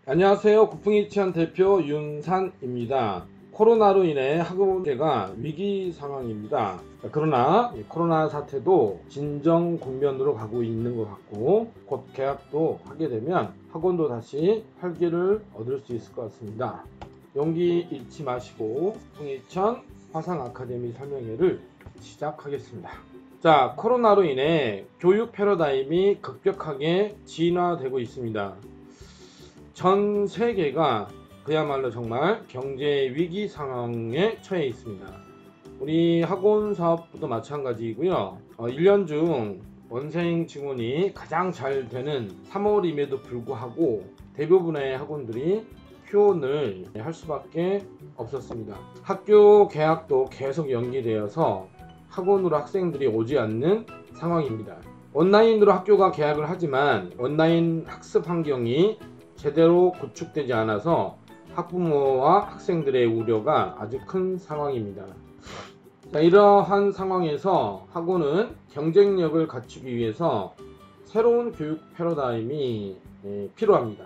안녕하세요. 구풍이치안 대표 윤산입니다. 코로나로 인해 학업계가 위기 상황입니다. 그러나 코로나 사태도 진정 국면으로 가고 있는 것 같고, 곧 개학도 하게 되면 학원도 다시 활기를 얻을 수 있을 것 같습니다. 용기 잃지 마시고 구풍이천 화상 아카데미 설명회를 시작하겠습니다. 자, 코로나로 인해 교육 패러다임이 급격하게 진화되고 있습니다. 전 세계가 그야말로 정말 경제 위기 상황에 처해 있습니다. 우리 학원 사업부도 마찬가지이고요. 1년 중 원생 증원이 가장 잘 되는 3월임에도 불구하고 대부분의 학원들이 휴원을 할 수밖에 없었습니다. 학교 개학도 계속 연기되어서 학원으로 학생들이 오지 않는 상황입니다. 온라인으로 학교가 개학을 하지만 온라인 학습 환경이 제대로 구축되지 않아서 학부모와 학생들의 우려가 아주 큰 상황입니다. 자, 이러한 상황에서 학원은 경쟁력을 갖추기 위해서 새로운 교육 패러다임이 필요합니다.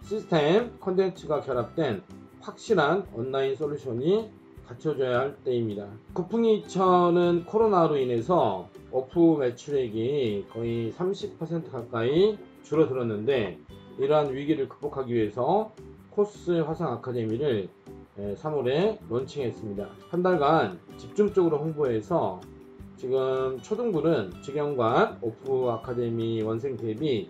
시스템, 콘텐츠가 결합된 확실한 온라인 솔루션이 갖춰져야 할 때입니다. 구풍이천은 코로나로 인해서 오프 매출액이 거의 30% 가까이 줄어들었는데, 이러한 위기를 극복하기 위해서 코스 화상 아카데미를 3월에 론칭했습니다. 한 달간 집중적으로 홍보해서 지금 초등부는 직영관 오프 아카데미 원생 대비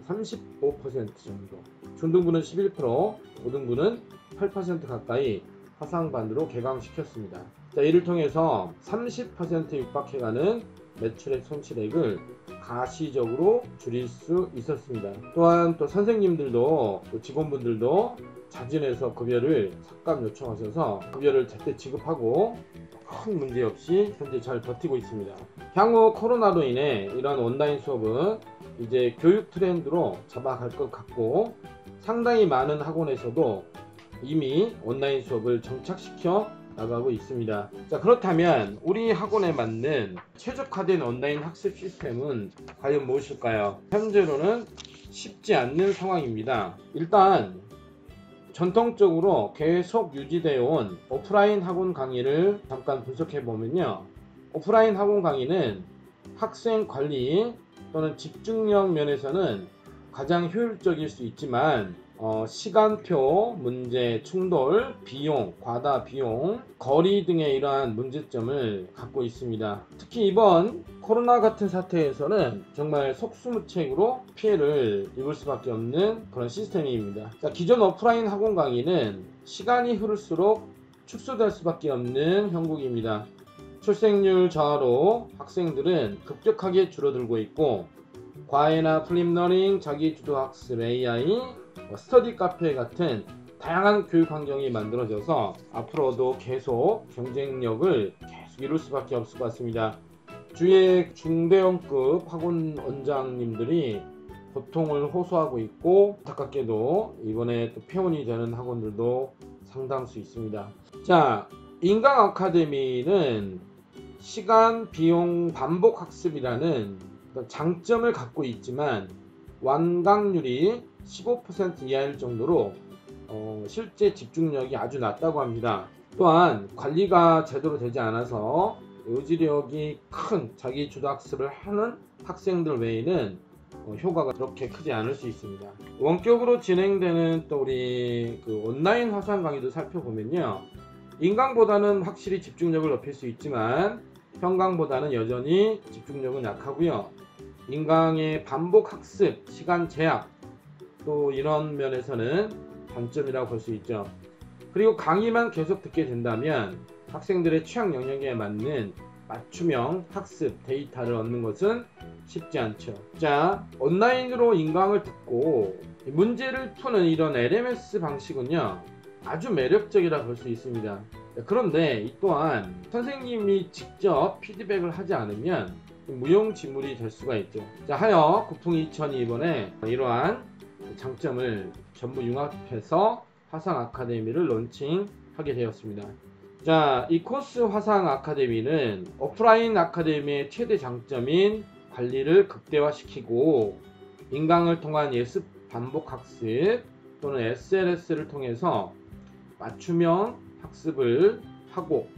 35% 정도, 중등부는 11%, 고등부는 8% 가까이 화상반으로 개강시켰습니다. 자, 이를 통해서 30% 육박해가는 매출액 손실액을 가시적으로 줄일 수 있었습니다. 또한 또 선생님들도 또 직원분들도 자진해서 급여를 삭감 요청하셔서 급여를 제때 지급하고 큰 문제 없이 현재 잘 버티고 있습니다. 향후 코로나로 인해 이런 온라인 수업은 이제 교육 트렌드로 잡아갈 것 같고, 상당히 많은 학원에서도 이미 온라인 수업을 정착시켜 나가고 있습니다. 자, 그렇다면 우리 학원에 맞는 최적화된 온라인 학습 시스템은 과연 무엇일까요? 현재로는 쉽지 않는 상황입니다. 일단 전통적으로 계속 유지되어 온 오프라인 학원 강의를 잠깐 분석해 보면요, 오프라인 학원 강의는 학생 관리 또는 집중력 면에서는 가장 효율적일 수 있지만 시간표 문제, 충돌, 비용, 과다 비용, 거리 등의 이러한 문제점을 갖고 있습니다. 특히 이번 코로나 같은 사태에서는 정말 속수무책으로 피해를 입을 수밖에 없는 그런 시스템입니다. 자, 기존 오프라인 학원 강의는 시간이 흐를수록 축소될 수밖에 없는 형국입니다. 출생률 저하로 학생들은 급격하게 줄어들고 있고, 과외나 플립러닝, 자기주도학습, AI, 스터디 카페 같은 다양한 교육 환경이 만들어져서 앞으로도 계속 경쟁력을 계속 이룰 수밖에 없을 것 같습니다. 주위의 중대형급 학원 원장님들이 고통을 호소하고 있고, 안타깝게도 이번에 또 폐원이 되는 학원들도 상당수 있습니다. 자, 인강 아카데미는 시간, 비용, 반복 학습이라는 장점을 갖고 있지만 완강률이 15% 이하일 정도로 실제 집중력이 아주 낮다고 합니다. 또한 관리가 제대로 되지 않아서 의지력이 큰 자기 주도학습을 하는 학생들 외에는 효과가 그렇게 크지 않을 수 있습니다. 원격으로 진행되는 또 우리 온라인 화상 강의도 살펴보면요, 인강보다는 확실히 집중력을 높일 수 있지만 평강보다는 여전히 집중력은 약하고요. 인강의 반복 학습, 시간 제약, 또 이런 면에서는 단점이라고 볼 수 있죠. 그리고 강의만 계속 듣게 된다면 학생들의 취향 영역에 맞는 맞춤형 학습 데이터를 얻는 것은 쉽지 않죠. 자, 온라인으로 인강을 듣고 문제를 푸는 이런 LMS 방식은요, 아주 매력적이라 볼 수 있습니다. 그런데 이 또한 선생님이 직접 피드백을 하지 않으면 무용지물이 될 수가 있죠. 자, 하여 구풍이천이 이번에 이러한 장점을 전부 융합해서 화상 아카데미를 론칭하게 되었습니다. 자, 이 코스 화상 아카데미는 오프라인 아카데미의 최대 장점인 관리를 극대화시키고 인강을 통한 예습 반복 학습, 또는 SLS를 통해서 맞춤형 학습을 하고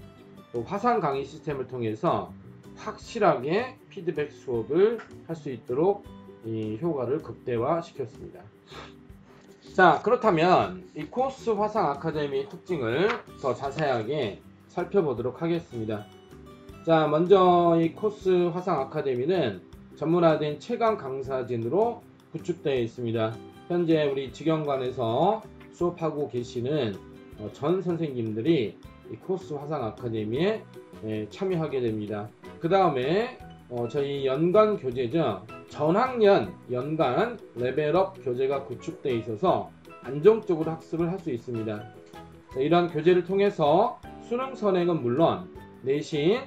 또 화상 강의 시스템을 통해서 확실하게 피드백 수업을 할 수 있도록 이 효과를 극대화 시켰습니다. 자, 그렇다면 이 코스 화상 아카데미의 특징을 더 자세하게 살펴보도록 하겠습니다. 자, 먼저 이 코스 화상 아카데미는 전문화된 최강 강사진으로 구축되어 있습니다. 현재 우리 직영관에서 수업하고 계시는 전 선생님들이 이 코스 화상 아카데미에 참여하게 됩니다. 그 다음에 저희 연간 교재죠. 전학년 연간 레벨업 교재가 구축되어 있어서 안정적으로 학습을 할 수 있습니다. 이러한 교재를 통해서 수능 선행은 물론 내신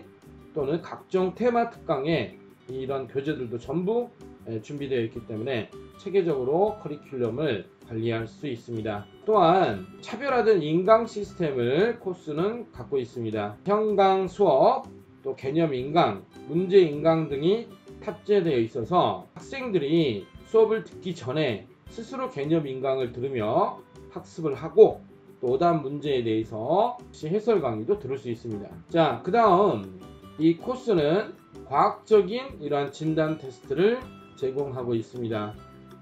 또는 각종 테마 특강에 이런 교재들도 전부 준비되어 있기 때문에 체계적으로 커리큘럼을 관리할 수 있습니다. 또한 차별화된 인강 시스템을 코스는 갖고 있습니다. 현강 수업, 또 개념 인강, 문제 인강 등이 탑재되어 있어서 학생들이 수업을 듣기 전에 스스로 개념 인강을 들으며 학습을 하고 또 오답 문제에 대해서 해설 강의도 들을 수 있습니다. 자, 그 다음 이 코스는 과학적인 이러한 진단 테스트를 제공하고 있습니다.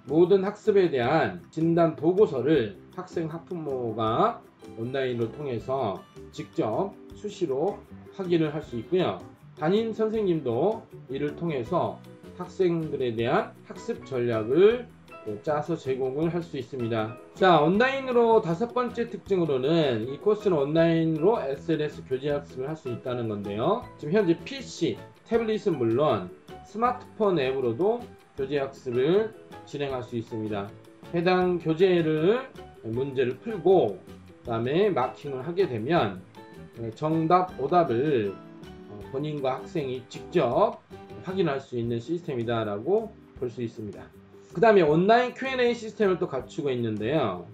모든 학습에 대한 진단 보고서를 학생 학부모가 온라인으로 통해서 직접 수시로 확인을 할 수 있고요. 담임 선생님도 이를 통해서 학생들에 대한 학습 전략을 짜서 제공을 할 수 있습니다. 자, 온라인으로 다섯 번째 특징으로는 이 코스는 온라인으로 SLS 교재 학습을 할 수 있다는 건데요. 지금 현재 PC, 태블릿은 물론 스마트폰 앱으로도 교재 학습을 진행할 수 있습니다. 해당 교재를 문제를 풀고 그 다음에 마킹을 하게 되면 정답, 오답을 본인과 학생이 직접 확인할 수 있는 시스템이다 라고 볼 수 있습니다. 그 다음에 온라인 Q&A 시스템을 또 갖추고 있는데요.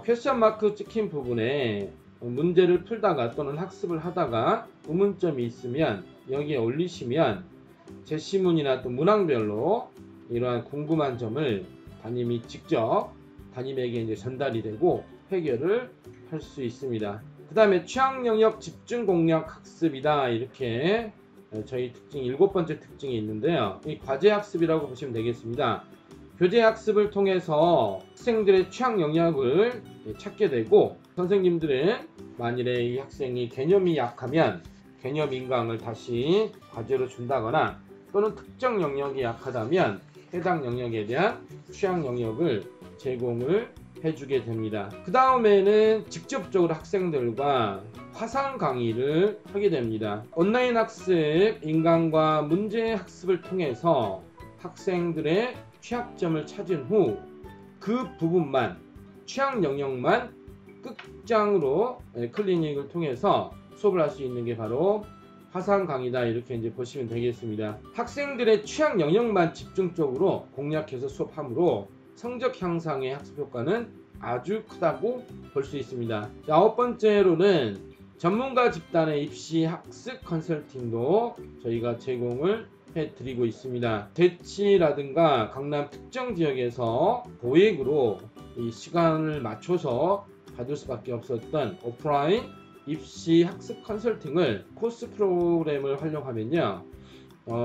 퀘스천 마크 찍힌 부분에 문제를 풀다가 또는 학습을 하다가 의문점이 있으면 여기에 올리시면 제시문이나 또 문항별로 이러한 궁금한 점을 담임이 직접 담임에게 이제 전달이 되고 해결을 할 수 있습니다. 그 다음에 취약 영역 집중 공략 학습이다, 이렇게 저희 특징 일곱 번째 특징이 있는데요. 이 과제 학습이라고 보시면 되겠습니다. 교재 학습을 통해서 학생들의 취약 영역을 찾게 되고 선생님들은 만일에 이 학생이 개념이 약하면 개념 인강을 다시 과제로 준다거나 또는 특정 영역이 약하다면 해당 영역에 대한 취약 영역을 제공을 해주게 됩니다. 그 다음에는 직접적으로 학생들과 화상 강의를 하게 됩니다. 온라인 학습, 인강과 문제 학습을 통해서 학생들의 취약점을 찾은 후 그 부분만, 취약 영역만 끝장으로 클리닉을 통해서 수업을 할 수 있는 게 바로 화상 강의다, 이렇게 이제 보시면 되겠습니다. 학생들의 취약 영역만 집중적으로 공략해서 수업하므로 성적 향상의 학습 효과는 아주 크다고 볼 수 있습니다. 아홉 번째로는 전문가 집단의 입시 학습 컨설팅도 저희가 제공을 해드리고 있습니다. 대치라든가 강남 특정 지역에서 고액으로 이 시간을 맞춰서 받을 수밖에 없었던 오프라인 입시 학습 컨설팅을 코스 프로그램을 활용하면요,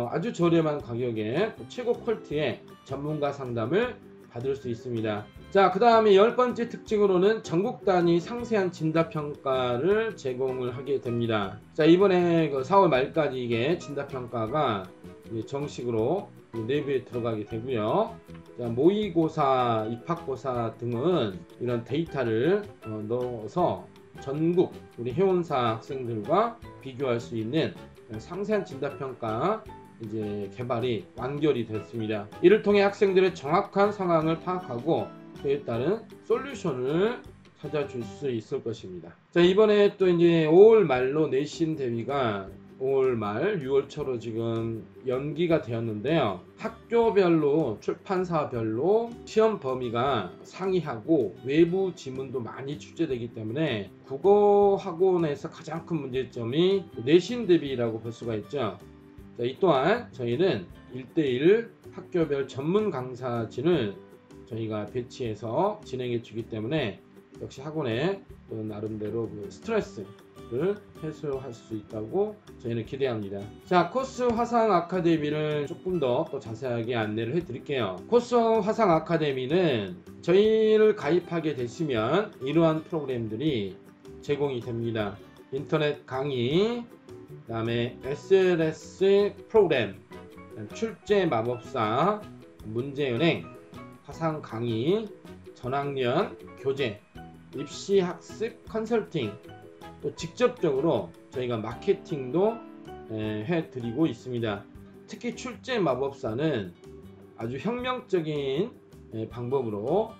아주 저렴한 가격에 최고 퀄리티의 전문가 상담을 받을 수 있습니다. 자, 그 다음에 열 번째 특징으로는 전국 단위 상세한 진단평가를 제공을 하게 됩니다. 자, 이번에 4월 말까지 이게 진단평가가 정식으로 내부에 들어가게 되고요. 자, 모의고사, 입학고사 등은 이런 데이터를 넣어서 전국 우리 회원사 학생들과 비교할 수 있는 상세한 진단평가 이제 개발이 완결이 됐습니다. 이를 통해 학생들의 정확한 상황을 파악하고 그에 따른 솔루션을 찾아줄 수 있을 것입니다. 자, 이번에 또 이제 5월 말로 내신 대비가 5월 말, 6월 초로 지금 연기가 되었는데요. 학교별로, 출판사별로 시험 범위가 상이하고 외부 지문도 많이 출제되기 때문에 국어 학원에서 가장 큰 문제점이 내신 대비라고 볼 수가 있죠. 자, 이 또한 저희는 1:1 학교별 전문 강사진을 저희가 배치해서 진행해 주기 때문에 역시 학원에 또 나름대로 그 스트레스를 해소할 수 있다고 저희는 기대합니다. 자, 코스 화상 아카데미를 조금 더 또 자세하게 안내를 해 드릴게요. 코스 화상 아카데미는 저희를 가입하게 되시면 이러한 프로그램들이 제공이 됩니다. 인터넷 강의, 그 다음에 SLS 프로그램, 출제 마법사, 문제은행, 화상 강의, 전학년, 교재, 입시 학습 컨설팅, 또 직접적으로 저희가 마케팅도 해드리고 있습니다. 특히 출제 마법사는 아주 혁명적인 방법으로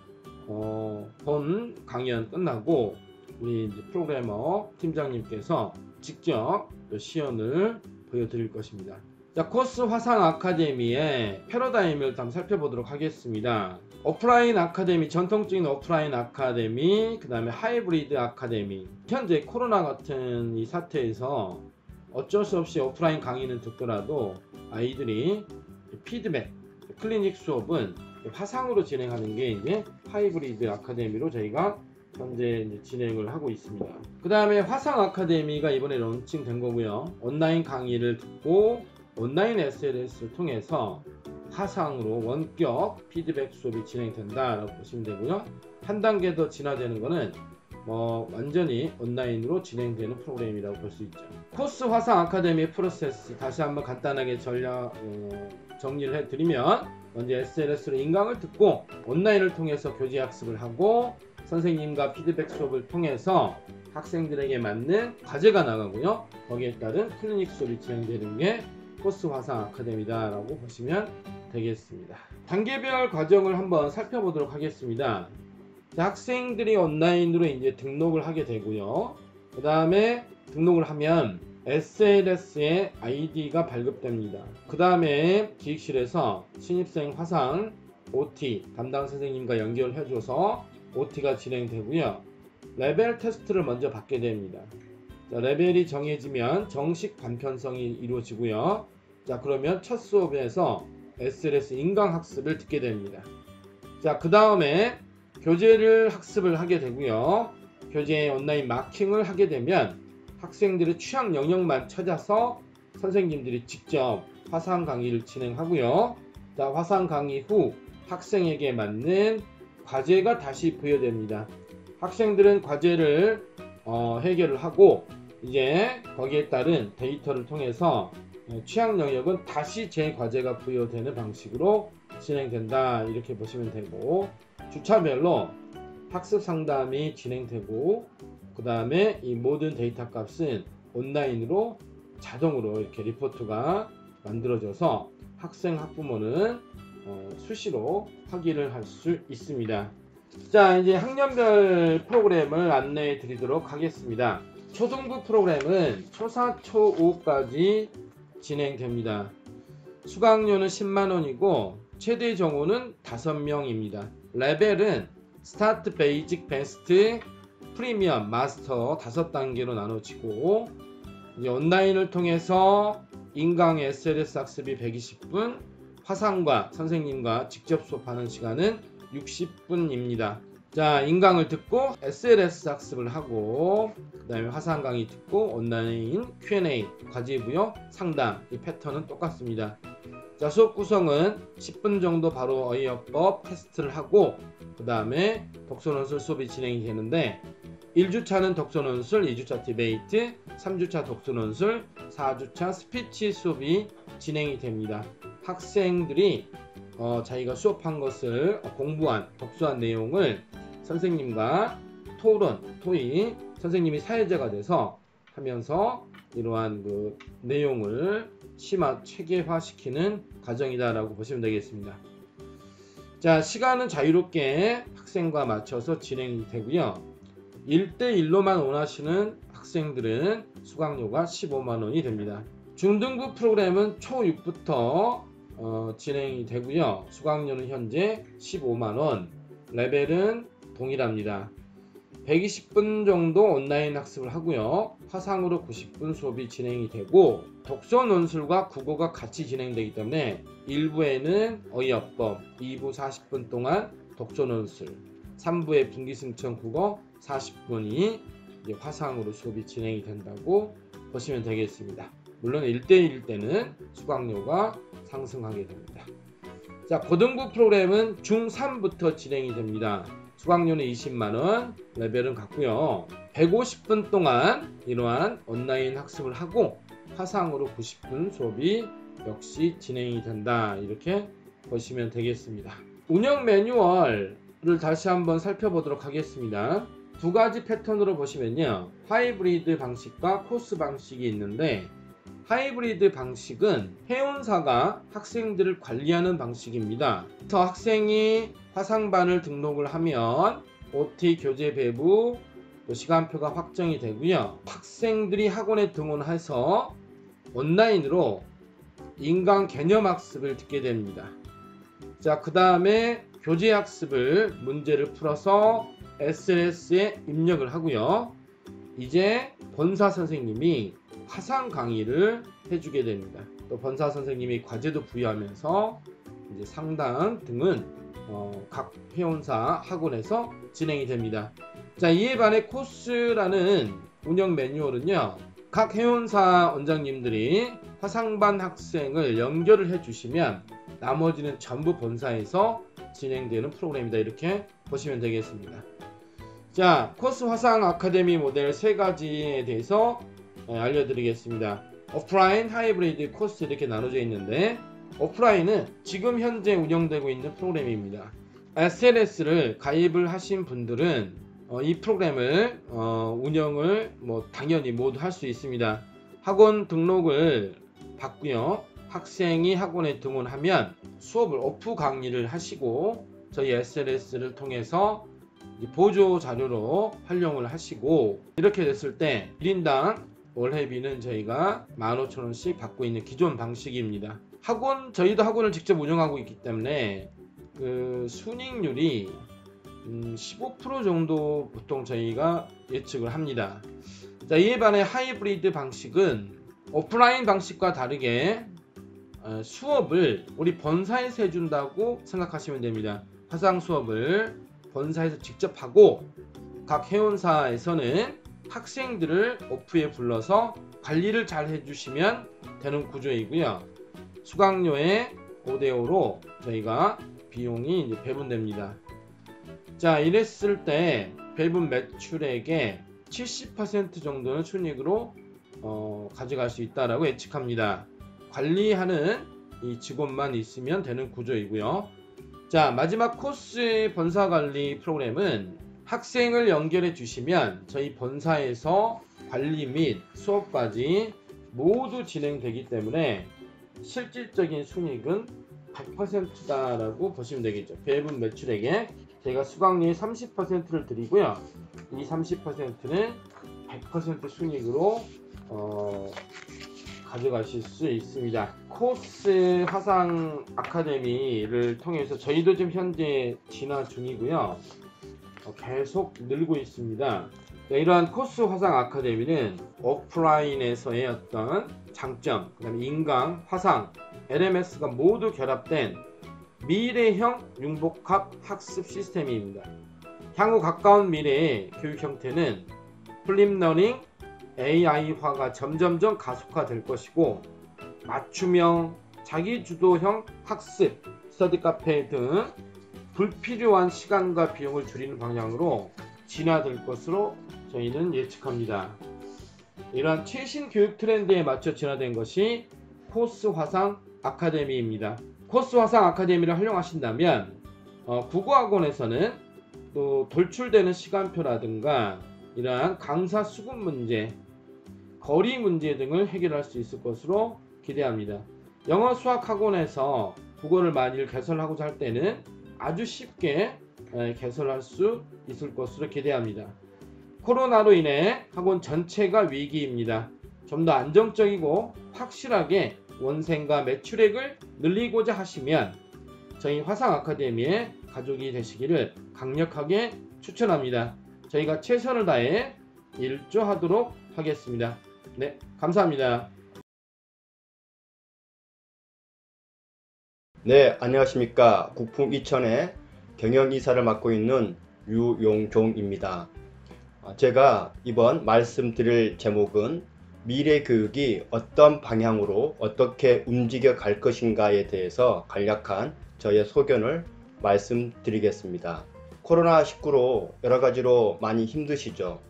본 강연 끝나고 우리 이제 프로그래머 팀장님께서 직접 시연을 보여드릴 것입니다. 자, 코스 화상 아카데미의 패러다임을 한번 살펴보도록 하겠습니다. 오프라인 아카데미, 전통적인 오프라인 아카데미, 그 다음에 하이브리드 아카데미. 현재 코로나 같은 이 사태에서 어쩔 수 없이 오프라인 강의는 듣더라도 아이들이 피드백, 클리닉 수업은 화상으로 진행하는 게 이제 하이브리드 아카데미로 저희가 현재 이제 진행을 하고 있습니다. 그 다음에 화상 아카데미가 이번에 론칭된 거고요. 온라인 강의를 듣고 온라인 SLS를 통해서 화상으로 원격 피드백 수업이 진행된다라고 보시면 되고요. 한 단계 더 진화되는 거는 완전히 온라인으로 진행되는 프로그램이라고 볼 수 있죠. 코스 화상 아카데미의 프로세스 다시 한번 간단하게 정리를 해드리면, 먼저 SLS로 인강을 듣고 온라인을 통해서 교재 학습을 하고 선생님과 피드백 수업을 통해서 학생들에게 맞는 과제가 나가고요. 거기에 따른 클리닉 수업이 진행되는 게 코스 화상 아카데미다 라고 보시면 되겠습니다. 단계별 과정을 한번 살펴보도록 하겠습니다. 자, 학생들이 온라인으로 이제 등록을 하게 되고요. 그 다음에 등록을 하면 SLS의 아이디가 발급됩니다. 그 다음에 기획실에서 신입생 화상 OT 담당 선생님과 연결해줘서 OT가 진행되고요. 레벨 테스트를 먼저 받게 됩니다. 자, 레벨이 정해지면 정식 반편성이 이루어지고요. 자, 그러면 첫 수업에서 SLS 인강 학습을 듣게 됩니다. 자, 그 다음에 교재를 학습을 하게 되고요. 교재에 온라인 마킹을 하게 되면 학생들의 취향 영역만 찾아서 선생님들이 직접 화상 강의를 진행하고요. 자, 화상 강의 후 학생에게 맞는 과제가 다시 부여됩니다. 학생들은 과제를 해결을 하고 이제 거기에 따른 데이터를 통해서 취향 영역은 다시 재과제가 부여되는 방식으로 진행된다, 이렇게 보시면 되고, 주차별로 학습 상담이 진행되고, 그 다음에 이 모든 데이터 값은 온라인으로 자동으로 이렇게 리포트가 만들어져서 학생 학부모는 수시로 확인을 할 수 있습니다. 자, 이제 학년별 프로그램을 안내해 드리도록 하겠습니다. 초등부 프로그램은 초4, 초5까지 진행됩니다. 수강료는 10만원이고 최대 정원은 5명입니다. 레벨은 스타트, 베이직, 베스트, 프리미엄, 마스터 5단계로 나눠지고, 이제 온라인을 통해서 인강 SLS 학습이 120분, 화상과 선생님과 직접 수업하는 시간은 60분입니다. 자, 인강을 듣고 SLS 학습을 하고, 그 다음에 화상 강의 듣고 온라인 Q&A, 과제 부여, 상담, 이 패턴은 똑같습니다. 자, 수업 구성은 10분 정도 바로 어휘어법 테스트를 하고, 그 다음에 독서논술 수업이 진행이 되는데, 1주차는 독서논술, 2주차 디베이트, 3주차 독서논술, 4주차 스피치 수업이 진행이 됩니다. 학생들이 자기가 수업한 것을 공부한, 독서한 내용을 선생님과 토론, 토의, 선생님이 사회자가 돼서 하면서 이러한 그 내용을 심화, 체계화시키는 과정이다라고 보시면 되겠습니다. 자, 시간은 자유롭게 학생과 맞춰서 진행이 되고요. 1대1로만 원하시는 학생들은 수강료가 15만원이 됩니다. 중등부 프로그램은 초6부터 진행이 되고요. 수강료는 현재 15만원, 레벨은 동일합니다. 120분 정도 온라인 학습을 하고요. 화상으로 90분 수업이 진행이 되고, 독서 논술과 국어가 같이 진행되기 때문에 1부에는 어휘어법, 2부 40분 동안 독서 논술, 3부에 분기승천 국어 40분이 화상으로 수업이 진행이 된다고 보시면 되겠습니다. 물론 1대1일 때는 수강료가 상승하게 됩니다. 자, 고등부 프로그램은 중3부터 진행이 됩니다. 수강료는 20만원, 레벨은 같고요. 150분 동안 이러한 온라인 학습을 하고 화상으로 90분 수업이 역시 진행이 된다. 이렇게 보시면 되겠습니다. 운영 매뉴얼을 다시 한번 살펴보도록 하겠습니다. 두 가지 패턴으로 보시면요. 하이브리드 방식과 코스 방식이 있는데, 하이브리드 방식은 회원사가 학생들을 관리하는 방식입니다. 그래서 학생이 화상반을 등록을 하면 OT 교재 배부, 또 시간표가 확정이 되고요. 학생들이 학원에 등원해서 온라인으로 인강 개념 학습을 듣게 됩니다. 자, 그 다음에 교재 학습을 문제를 풀어서 SNS에 입력을 하고요. 이제 본사 선생님이 화상 강의를 해주게 됩니다. 또 본사 선생님이 과제도 부여하면서 이제 상담 등은 각 회원사 학원에서 진행이 됩니다. 자, 이에 반해 코스라는 운영 매뉴얼은요, 각 회원사 원장님들이 화상반 학생을 연결을 해주시면 나머지는 전부 본사에서 진행되는 프로그램이다. 이렇게 보시면 되겠습니다. 자, 코스 화상 아카데미 모델 세 가지에 대해서 알려드리겠습니다. 오프라인, 하이브리드, 코스 이렇게 나눠져 있는데, 오프라인은 지금 현재 운영되고 있는 프로그램입니다. SNS를 가입을 하신 분들은 이 프로그램을 운영을 당연히 모두 할 수 있습니다. 학원 등록을 받고요. 학생이 학원에 등원하면 수업을 오프 강의를 하시고 저희 SNS를 통해서 보조 자료로 활용을 하시고, 이렇게 됐을 때 1인당 월회비는 저희가 15,000원씩 받고 있는 기존 방식입니다. 저희도 학원을 직접 운영하고 있기 때문에 그 순이익률이 15% 정도 보통 저희가 예측을 합니다. 자, 이에 반해 하이브리드 방식은 오프라인 방식과 다르게 수업을 우리 본사에서 해준다고 생각하시면 됩니다. 화상 수업을 본사에서 직접 하고 각 회원사에서는 학생들을 오프에 불러서 관리를 잘 해주시면 되는 구조이고요. 수강료의 5대5로 저희가 비용이 이제 배분됩니다. 자, 이랬을 때 배분 매출액의 70% 정도는 순이익으로 가져갈 수 있다라고 예측합니다. 관리하는 이 직원만 있으면 되는 구조이고요. 자, 마지막 코스 본사 관리 프로그램은 학생을 연결해 주시면 저희 본사에서 관리 및 수업까지 모두 진행되기 때문에 실질적인 순이익은 100%다라고 보시면 되겠죠. 배분 매출액에 제가 수강료의 30%를 드리고요. 이 30%는 100% 순이익으로 가져가실 수 있습니다. 코스 화상 아카데미를 통해서 저희도 지금 현재 진화 중이고요. 계속 늘고 있습니다. 이러한 코스 화상 아카데미는 오프라인에서의 어떤 장점, 그 다음에 인강, 화상, LMS가 모두 결합된 미래형 융복합 학습 시스템입니다. 향후 가까운 미래의 교육 형태는 플립러닝, AI화가 점점점 가속화될 것이고, 맞춤형, 자기주도형 학습, 스터디 카페 등 불필요한 시간과 비용을 줄이는 방향으로 진화될 것으로 저희는 예측합니다. 이러한 최신 교육 트렌드에 맞춰 진화된 것이 코스 화상 아카데미입니다. 코스 화상 아카데미를 활용하신다면 국어학원에서는 또 돌출되는 시간표라든가 이러한 강사 수급 문제, 거리 문제 등을 해결할 수 있을 것으로 기대합니다. 영어 수학 학원에서 국어를 만일 개설하고자 할 때는 아주 쉽게 개설할 수 있을 것으로 기대합니다. 코로나로 인해 학원 전체가 위기입니다. 좀 더 안정적이고 확실하게 원생과 매출액을 늘리고자 하시면 저희 화상 아카데미의 가족이 되시기를 강력하게 추천합니다. 저희가 최선을 다해 일조하도록 하겠습니다. 네, 감사합니다. 네, 안녕하십니까. 국풍 이천의 경영이사를 맡고 있는 유용종입니다. 제가 이번 말씀드릴 제목은 미래 교육이 어떤 방향으로 어떻게 움직여 갈 것인가에 대해서 간략한 저의 소견을 말씀드리겠습니다. 코로나19로 여러 가지로 많이 힘드시죠?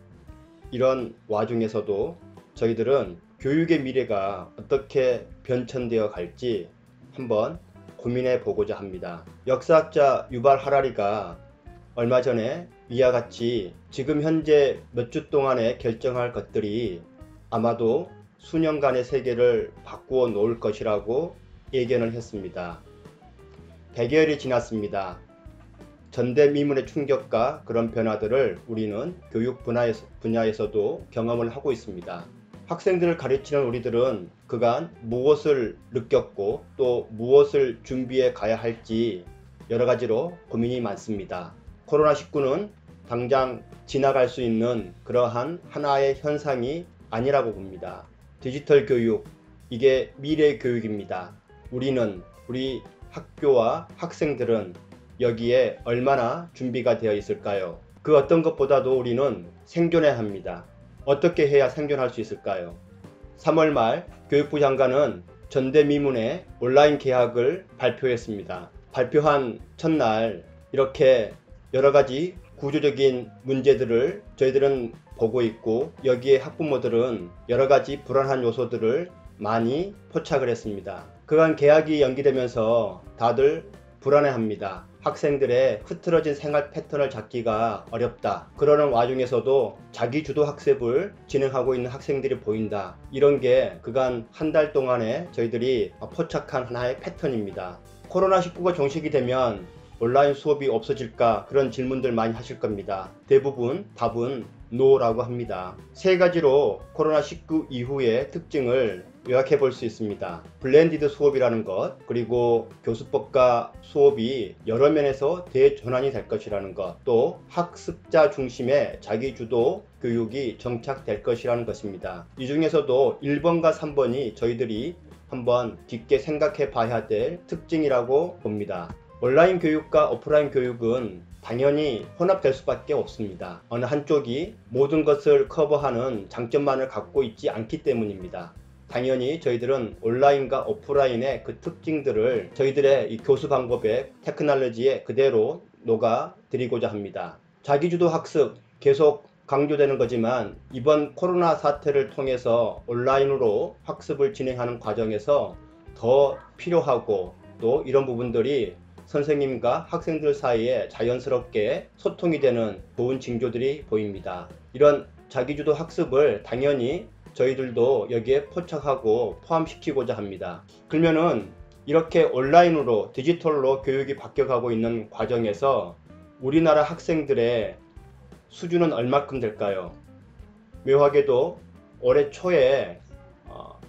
이런 와중에서도 저희들은 교육의 미래가 어떻게 변천되어 갈지 한번 고민해 보고자 합니다. 역사학자 유발 하라리가 얼마 전에 이와 같이 지금 현재 몇 주 동안에 결정할 것들이 아마도 수년간의 세계를 바꾸어 놓을 것이라고 예견을 했습니다. 100여일이 지났습니다. 전대미문의 충격과 그런 변화들을 우리는 교육 분야에서도 경험을 하고 있습니다. 학생들을 가르치는 우리들은 그간 무엇을 느꼈고 또 무엇을 준비해 가야 할지 여러 가지로 고민이 많습니다. 코로나19는 당장 지나갈 수 있는 그러한 하나의 현상이 아니라고 봅니다. 디지털 교육, 이게 미래 교육입니다. 우리 학교와 학생들은 여기에 얼마나 준비가 되어 있을까요? 그 어떤 것보다도 우리는 생존해야 합니다. 어떻게 해야 생존할 수 있을까요? 3월 말 교육부 장관은 전대미문의 온라인 개학을 발표했습니다. 발표한 첫날 이렇게 여러 가지 구조적인 문제들을 저희들은 보고 있고, 여기에 학부모들은 여러 가지 불안한 요소들을 많이 포착을 했습니다. 그간 개학이 연기되면서 다들 불안해합니다. 학생들의 흐트러진 생활 패턴을 잡기가 어렵다. 그러는 와중에서도 자기주도 학습을 진행하고 있는 학생들이 보인다. 이런 게 그간 한 달 동안에 저희들이 포착한 하나의 패턴입니다. 코로나19가 종식이 되면 온라인 수업이 없어질까, 그런 질문들 많이 하실 겁니다. 대부분 답은 노라고 합니다. 세 가지로 코로나19 이후의 특징을 요약해 볼 수 있습니다. 블렌디드 수업이라는 것, 그리고 교수법과 수업이 여러 면에서 대전환이 될 것이라는 것, 또 학습자 중심의 자기주도 교육이 정착될 것이라는 것입니다. 이 중에서도 1번과 3번이 저희들이 한번 깊게 생각해 봐야 될 특징이라고 봅니다. 온라인 교육과 오프라인 교육은 당연히 혼합될 수밖에 없습니다. 어느 한쪽이 모든 것을 커버하는 장점만을 갖고 있지 않기 때문입니다. 당연히 저희들은 온라인과 오프라인의 그 특징들을 저희들의 이 교수 방법의 테크놀로지에 그대로 녹아 드리고자 합니다. 자기주도 학습 계속 강조되는 거지만 이번 코로나 사태를 통해서 온라인으로 학습을 진행하는 과정에서 더 필요하고, 또 이런 부분들이 선생님과 학생들 사이에 자연스럽게 소통이 되는 좋은 징조들이 보입니다. 이런 자기주도 학습을 당연히 저희들도 여기에 포착하고 포함시키고자 합니다. 그러면은 이렇게 온라인으로 디지털로 교육이 바뀌어가고 있는 과정에서 우리나라 학생들의 수준은 얼마큼 될까요? 묘하게도 올해 초에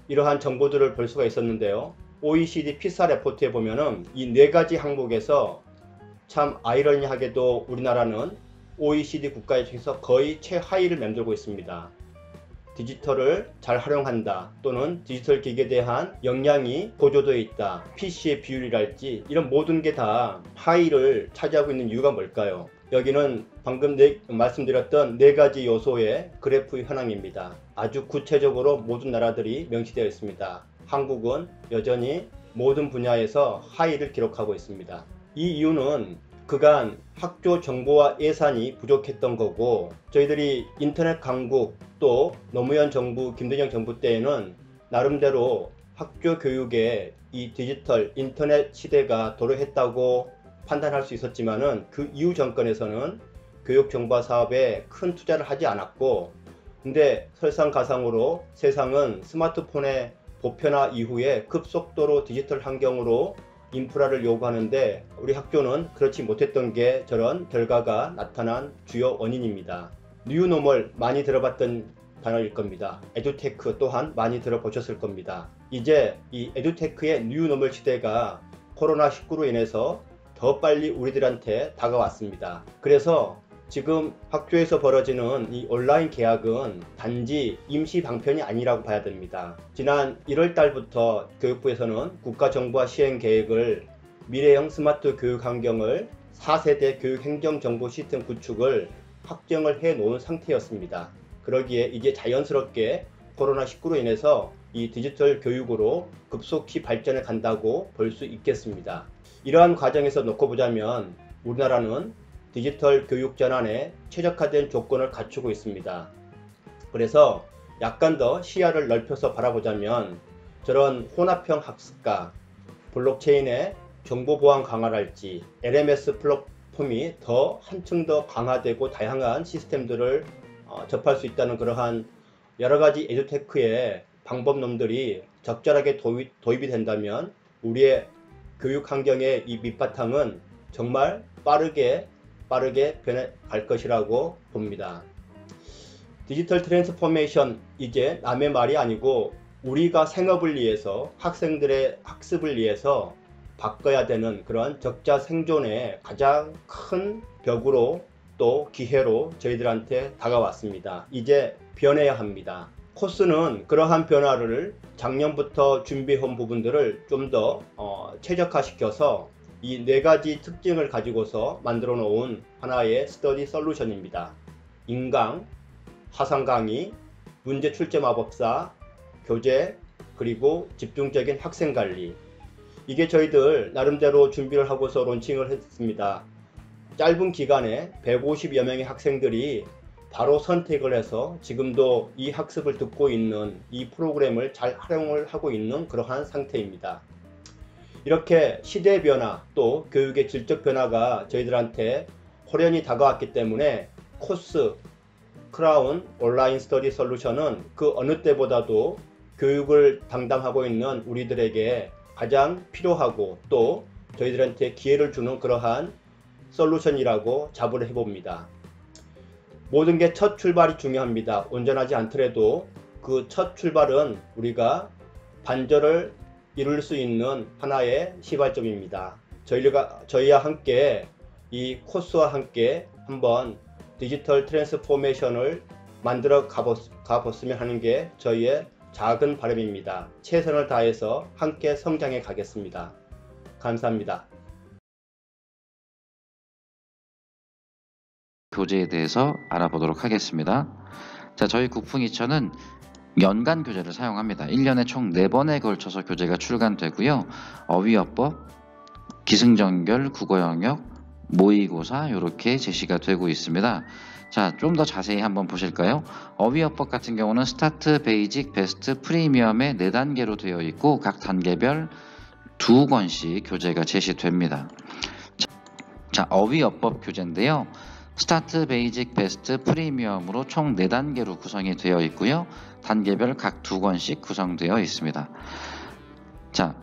이러한 정보들을 볼 수가 있었는데요. OECD 피사 레포트에 보면은 이 네 가지 항목에서 참 아이러니하게도 우리나라는 OECD 국가 중에서 거의 최하위를 맴돌고 있습니다. 디지털을 잘 활용한다, 또는 디지털 기기에 대한 역량이 고조되어 있다, PC의 비율이랄지 이런 모든 게 다 하위를 차지하고 있는 이유가 뭘까요? 여기는 방금 말씀드렸던 네 가지 요소의 그래프 현황입니다. 아주 구체적으로 모든 나라들이 명시되어 있습니다. 한국은 여전히 모든 분야에서 하위를 기록하고 있습니다. 이 이유는 그간 학교 정보와 예산이 부족했던 거고, 저희들이 인터넷 강국, 또 노무현 정부, 김대중 정부 때에는 나름대로 학교 교육에 이 디지털 인터넷 시대가 도래했다고 판단할 수 있었지만은 그 이후 정권에서는 교육 정보화 사업에 큰 투자를 하지 않았고, 근데 설상가상으로 세상은 스마트폰의 보편화 이후에 급속도로 디지털 환경으로 인프라를 요구하는데 우리 학교는 그렇지 못했던 게 저런 결과가 나타난 주요 원인입니다. 뉴노멀 많이 들어봤던 단어일 겁니다. 에듀테크 또한 많이 들어보셨을 겁니다. 이제 이 에듀테크의 뉴노멀 시대가 코로나19로 인해서 더 빨리 우리들한테 다가왔습니다. 그래서 지금 학교에서 벌어지는 이 온라인 개학은 단지 임시 방편이 아니라고 봐야 됩니다. 지난 1월 달부터 교육부에서는 국가정보화 시행 계획을 미래형 스마트 교육 환경을 4세대 교육행정정보 시스템 구축을 확정을 해 놓은 상태였습니다. 그러기에 이제 자연스럽게 코로나19로 인해서 이 디지털 교육으로 급속히 발전해 간다고 볼 수 있겠습니다. 이러한 과정에서 놓고 보자면 우리나라는 디지털 교육 전환에 최적화된 조건을 갖추고 있습니다. 그래서 약간 더 시야를 넓혀서 바라보자면 저런 혼합형 학습과 블록체인의 정보 보안 강화랄지 LMS 플랫폼이 더 한층 더 강화되고 다양한 시스템들을 접할 수 있다는 그러한 여러가지 에듀테크의 방법론들이 적절하게 도입이 된다면 우리의 교육 환경의 이 밑바탕은 정말 빠르게 변해갈 것이라고 봅니다. 디지털 트랜스포메이션, 이제 남의 말이 아니고 우리가 생업을 위해서 학생들의 학습을 위해서 바꿔야 되는 그런 적자 생존의 가장 큰 벽으로 또 기회로 저희들한테 다가왔습니다. 이제 변해야 합니다. 코스는 그러한 변화를 작년부터 준비해온 부분들을 좀 더 최적화시켜서 이 4가지 특징을 가지고서 만들어 놓은 하나의 스터디 솔루션입니다. 인강, 화상 강의, 문제 출제 마법사, 교재, 그리고 집중적인 학생 관리. 이게 저희들 나름대로 준비를 하고서 론칭을 했습니다. 짧은 기간에 150여 명의 학생들이 바로 선택을 해서 지금도 이 학습을 듣고 있는 이 프로그램을 잘 활용을 하고 있는 그러한 상태입니다. 이렇게 시대의 변화 또 교육의 질적 변화가 저희들한테 호련히 다가왔기 때문에 코스 크라운 온라인 스터디 솔루션은 그 어느 때보다도 교육을 담당하고 있는 우리들에게 가장 필요하고 또 저희들한테 기회를 주는 그러한 솔루션이라고 자부를 해봅니다. 모든 게 첫 출발이 중요합니다. 온전하지 않더라도 그 첫 출발은 우리가 반절을 이룰 수 있는 하나의 시발점입니다. 저희와 함께 이 코스와 함께 한번 디지털 트랜스포메이션을 만들어 가봤으면 하는 게 저희의 작은 바람입니다. 최선을 다해서 함께 성장해 가겠습니다. 감사합니다. 교재에 대해서 알아보도록 하겠습니다. 자, 저희 국풍이천은 연간 교재를 사용합니다. 1년에 총 4번에 걸쳐서 교재가 출간되고요. 어휘어법, 기승전결, 국어영역, 모의고사 이렇게 제시가 되고 있습니다. 자, 좀 더 자세히 한번 보실까요? 어휘어법 같은 경우는 스타트, 베이직, 베스트, 프리미엄의 4단계로 되어 있고 각 단계별 2권씩 교재가 제시됩니다. 자, 어휘어법 교재인데요. 스타트, 베이직, 베스트, 프리미엄으로 총 4단계로 구성이 되어 있고요. 단계별 각 2권씩 구성되어 있습니다. 자,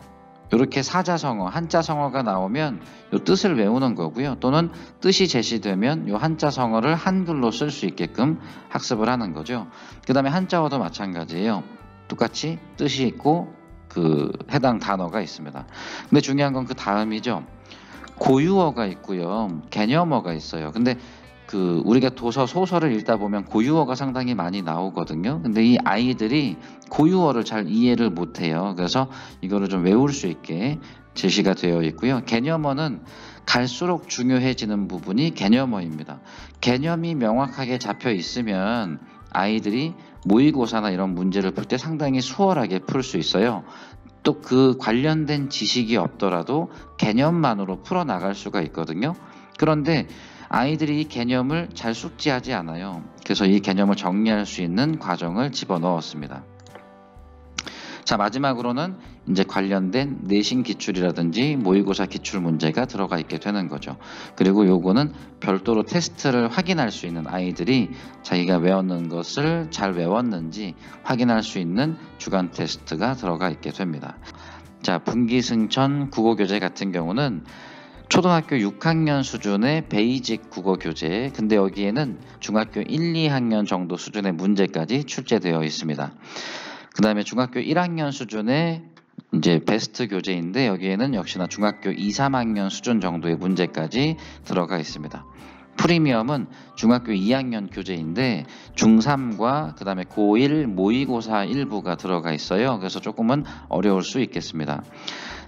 이렇게 사자성어, 한자성어가 나오면 이 뜻을 외우는 거고요. 또는 뜻이 제시되면 이 한자성어를 한글로 쓸 수 있게끔 학습을 하는 거죠. 그 다음에 한자어도 마찬가지예요. 똑같이 뜻이 있고 그 해당 단어가 있습니다. 근데 중요한 건 그 다음이죠. 고유어가 있고요. 개념어가 있어요. 근데 그 우리가 도서 소설을 읽다 보면 고유어가 상당히 많이 나오거든요. 근데 이 아이들이 고유어를 잘 이해를 못해요. 그래서 이거를 좀 외울 수 있게 제시가 되어 있고요. 개념어는 갈수록 중요해지는 부분이 개념어입니다. 개념이 명확하게 잡혀 있으면 아이들이 모의고사나 이런 문제를 풀 때 상당히 수월하게 풀 수 있어요. 또 그 관련된 지식이 없더라도 개념만으로 풀어나갈 수가 있거든요. 그런데 아이들이 이 개념을 잘 숙지하지 않아요. 그래서 이 개념을 정리할 수 있는 과정을 집어넣었습니다. 자, 마지막으로는 이제 관련된 내신 기출이라든지 모의고사 기출 문제가 들어가 있게 되는 거죠. 그리고 요거는 별도로 테스트를 확인할 수 있는 아이들이 자기가 외웠는 것을 잘 외웠는지 확인할 수 있는 주간 테스트가 들어가 있게 됩니다. 자, 분기승천 국어교재 같은 경우는 초등학교 6학년 수준의 베이직 국어교재, 근데 여기에는 중학교 1, 2학년 정도 수준의 문제까지 출제되어 있습니다. 그 다음에 중학교 1학년 수준의 이제 베스트 교재인데 여기에는 역시나 중학교 2, 3학년 수준 정도의 문제까지 들어가 있습니다. 프리미엄은 중학교 2학년 교재인데 중3과 그 다음에 고1 모의고사 일부가 들어가 있어요. 그래서 조금은 어려울 수 있겠습니다.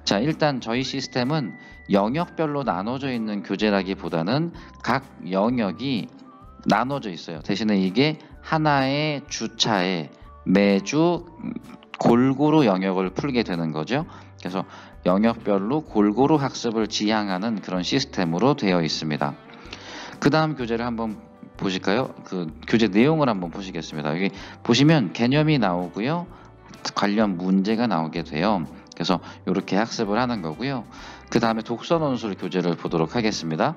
자, 일단 저희 시스템은 영역별로 나눠져 있는 교재라기보다는 각 영역이 나눠져 있어요. 대신에 이게 하나의 주차에 매주 골고루 영역을 풀게 되는 거죠. 그래서 영역별로 골고루 학습을 지향하는 그런 시스템으로 되어 있습니다. 그 다음 교재를 한번 보실까요? 그 교재 내용을 한번 보시겠습니다. 여기 보시면 개념이 나오고요. 관련 문제가 나오게 돼요. 그래서 이렇게 학습을 하는 거고요. 그 다음에 독서 논술 교재를 보도록 하겠습니다.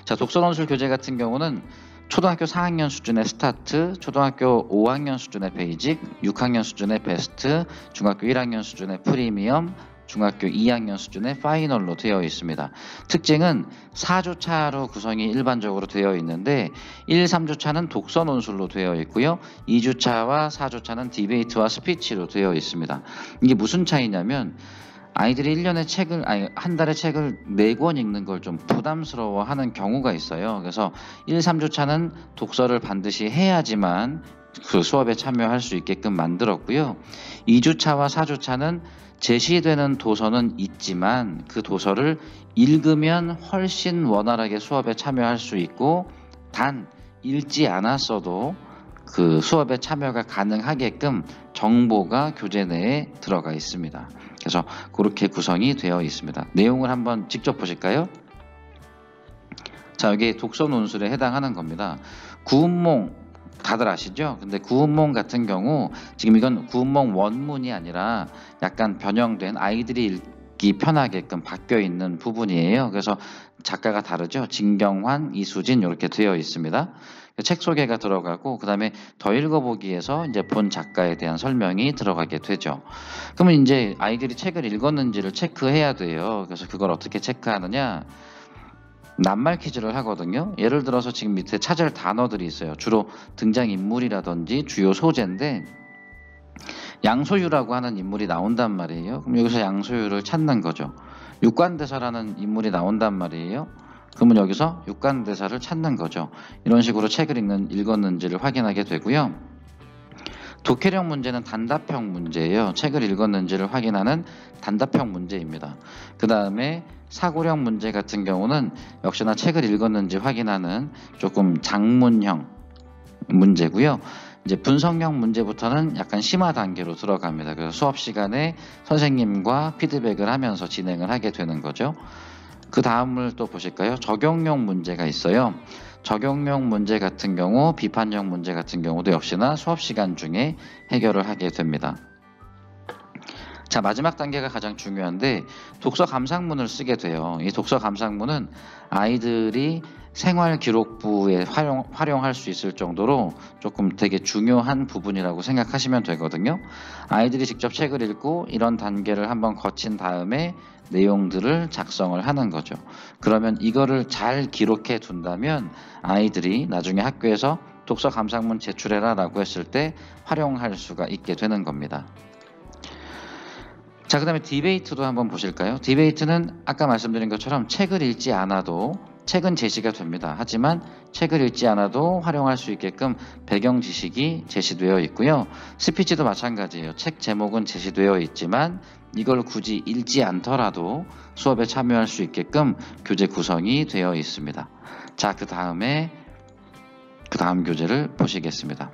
자, 독서 논술 교재 같은 경우는 초등학교 4학년 수준의 스타트, 초등학교 5학년 수준의 베이직, 6학년 수준의 베스트, 중학교 1학년 수준의 프리미엄, 중학교 2학년 수준의 파이널로 되어 있습니다. 특징은 4주차로 구성이 일반적으로 되어 있는데 1, 3주차는 독서 논술로 되어 있고요. 2주차와 4주차는 디베이트와 스피치로 되어 있습니다. 이게 무슨 차이냐면 아이들이 1년에 책을, 한 달에 책을 4권 읽는 걸 좀 부담스러워 하는 경우가 있어요. 그래서 1, 3주차는 독서를 반드시 해야지만 그 수업에 참여할 수 있게끔 만들었고요. 2주차와 4주차는 제시되는 도서는 있지만 그 도서를 읽으면 훨씬 원활하게 수업에 참여할 수 있고 단 읽지 않았어도 그 수업에 참여가 가능하게끔 정보가 교재 내에 들어가 있습니다. 그래서 그렇게 구성이 되어 있습니다. 내용을 한번 직접 보실까요? 자, 여기 독서 논술에 해당하는 겁니다. 구운몽 다들 아시죠? 근데 구운몽 같은 경우 지금 이건 구운몽 원문이 아니라 약간 변형된 아이들이 읽기 편하게끔 바뀌어 있는 부분이에요. 그래서 작가가 다르죠. 진경환, 이수진 이렇게 되어 있습니다. 책 소개가 들어가고 그 다음에 더 읽어보기에서 이제 본 작가에 대한 설명이 들어가게 되죠. 그러면 이제 아이들이 책을 읽었는지를 체크해야 돼요. 그래서 그걸 어떻게 체크하느냐? 낱말 퀴즈를 하거든요. 예를 들어서 지금 밑에 찾을 단어들이 있어요. 주로 등장인물이라든지 주요 소재인데 양소유라고 하는 인물이 나온단 말이에요. 그럼 여기서 양소유를 찾는 거죠. 육관대사라는 인물이 나온단 말이에요. 그러면 여기서 육관대사를 찾는 거죠. 이런 식으로 책을 읽었는지를 확인하게 되고요. 독해력 문제는 단답형 문제예요. 책을 읽었는지를 확인하는 단답형 문제입니다. 그 다음에 사고력 문제 같은 경우는 역시나 책을 읽었는지 확인하는 조금 장문형 문제고요. 이제 분석형 문제부터는 약간 심화 단계로 들어갑니다. 그래서 수업 시간에 선생님과 피드백을 하면서 진행을 하게 되는 거죠. 그 다음을 또 보실까요? 적용형 문제가 있어요. 적용형 문제 같은 경우, 비판형 문제 같은 경우도 역시나 수업 시간 중에 해결을 하게 됩니다. 자, 마지막 단계가 가장 중요한데 독서 감상문을 쓰게 돼요. 이 독서 감상문은 아이들이 생활기록부에 활용할 수 있을 정도로 조금 되게 중요한 부분이라고 생각하시면 되거든요. 아이들이 직접 책을 읽고 이런 단계를 한번 거친 다음에 내용들을 작성을 하는 거죠. 그러면 이거를 잘 기록해 둔다면 아이들이 나중에 학교에서 독서 감상문 제출해라 라고 했을 때 활용할 수가 있게 되는 겁니다. 자, 그 다음에 디베이트도 한번 보실까요? 디베이트는 아까 말씀드린 것처럼 책을 읽지 않아도 책은 제시가 됩니다. 하지만 책을 읽지 않아도 활용할 수 있게끔 배경 지식이 제시되어 있고요. 스피치도 마찬가지예요. 책 제목은 제시되어 있지만 이걸 굳이 읽지 않더라도 수업에 참여할 수 있게끔 교재 구성이 되어 있습니다. 자, 그 다음 교재를 보시겠습니다.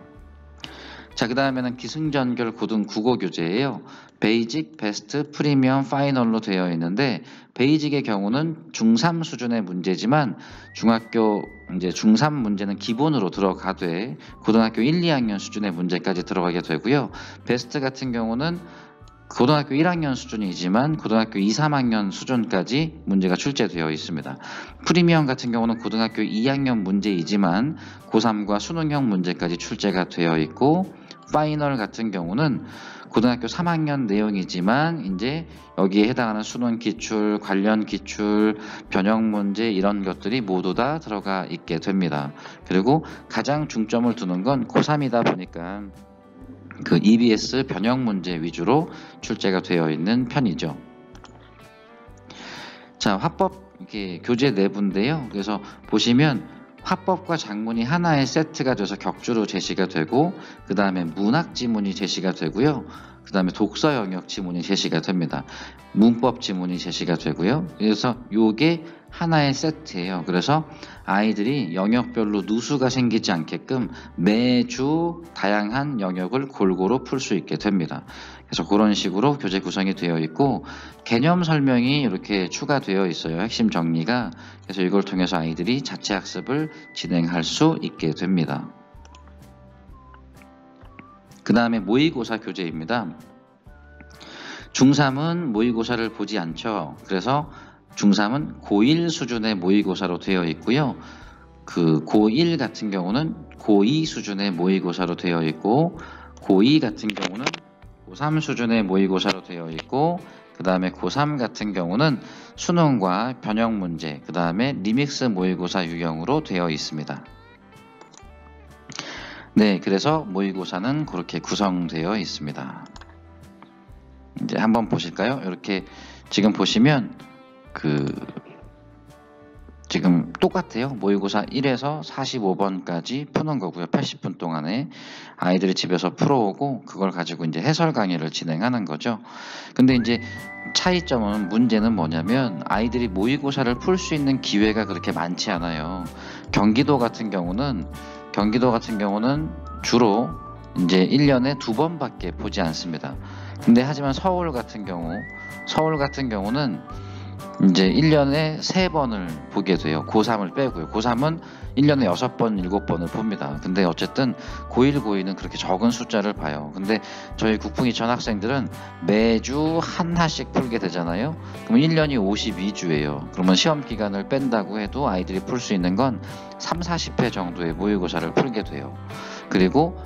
자, 그 다음에는 기승전결 고등 국어 교재예요. 베이직, 베스트, 프리미엄, 파이널로 되어 있는데 베이직의 경우는 중3 수준의 문제지만 중학교 이제 중3 문제는 기본으로 들어가되 고등학교 1, 2학년 수준의 문제까지 들어가게 되고요. 베스트 같은 경우는 고등학교 1학년 수준이지만 고등학교 2, 3학년 수준까지 문제가 출제되어 있습니다. 프리미엄 같은 경우는 고등학교 2학년 문제이지만 고3과 수능형 문제까지 출제가 되어 있고 파이널 같은 경우는 고등학교 3학년 내용이지만 이제 여기에 해당하는 수능 기출, 관련 기출, 변형 문제 이런 것들이 모두 다 들어가 있게 됩니다. 그리고 가장 중점을 두는 건 고3이다 보니까 그 EBS 변형 문제 위주로 출제가 되어 있는 편이죠. 자, 화법 이렇게 교재 내부인데요. 그래서 보시면 화법과 작문이 하나의 세트가 돼서 격주로 제시가 되고 그 다음에 문학 지문이 제시가 되고요. 그 다음에 독서 영역 지문이 제시가 됩니다. 문법 지문이 제시가 되고요. 그래서 요게 하나의 세트예요. 그래서 아이들이 영역별로 누수가 생기지 않게끔 매주 다양한 영역을 골고루 풀 수 있게 됩니다. 그래서 그런 식으로 교재 구성이 되어 있고 개념 설명이 이렇게 추가되어 있어요. 핵심 정리가. 그래서 이걸 통해서 아이들이 자체 학습을 진행할 수 있게 됩니다. 그 다음에 모의고사 교재입니다. 중3은 모의고사를 보지 않죠. 그래서 중3은 고1 수준의 모의고사로 되어 있고요. 그 고1 같은 경우는 고2 수준의 모의고사로 되어 있고 고2 같은 경우는 고3 수준의 모의고사로 되어 있고 그 다음에 고3 같은 경우는 수능과 변형 문제, 그 다음에 리믹스 모의고사 유형으로 되어 있습니다. 네, 그래서 모의고사는 그렇게 구성되어 있습니다. 이제 한번 보실까요? 이렇게 지금 보시면 지금 똑같아요. 모의고사 1에서 45번까지 푸는 거고요. 80분 동안에 아이들이 집에서 풀어오고 그걸 가지고 이제 해설 강의를 진행하는 거죠. 근데 이제 차이점은 문제는 뭐냐면 아이들이 모의고사를 풀 수 있는 기회가 그렇게 많지 않아요. 경기도 같은 경우는 주로 이제 1년에 2번밖에 보지 않습니다. 근데 하지만 서울 같은 경우는 이제 1년에 3번을 보게 돼요. 고3을 빼고요. 고3은 1년에 6번, 7번을 봅니다. 근데 어쨌든 고1, 고2는 그렇게 적은 숫자를 봐요. 근데 저희 국풍이천 학생들은 매주 하나씩 풀게 되잖아요. 그러면 1년이 52주예요. 그러면 시험 기간을 뺀다고 해도 아이들이 풀 수 있는 건 30-40회 정도의 모의고사를 풀게 돼요. 그리고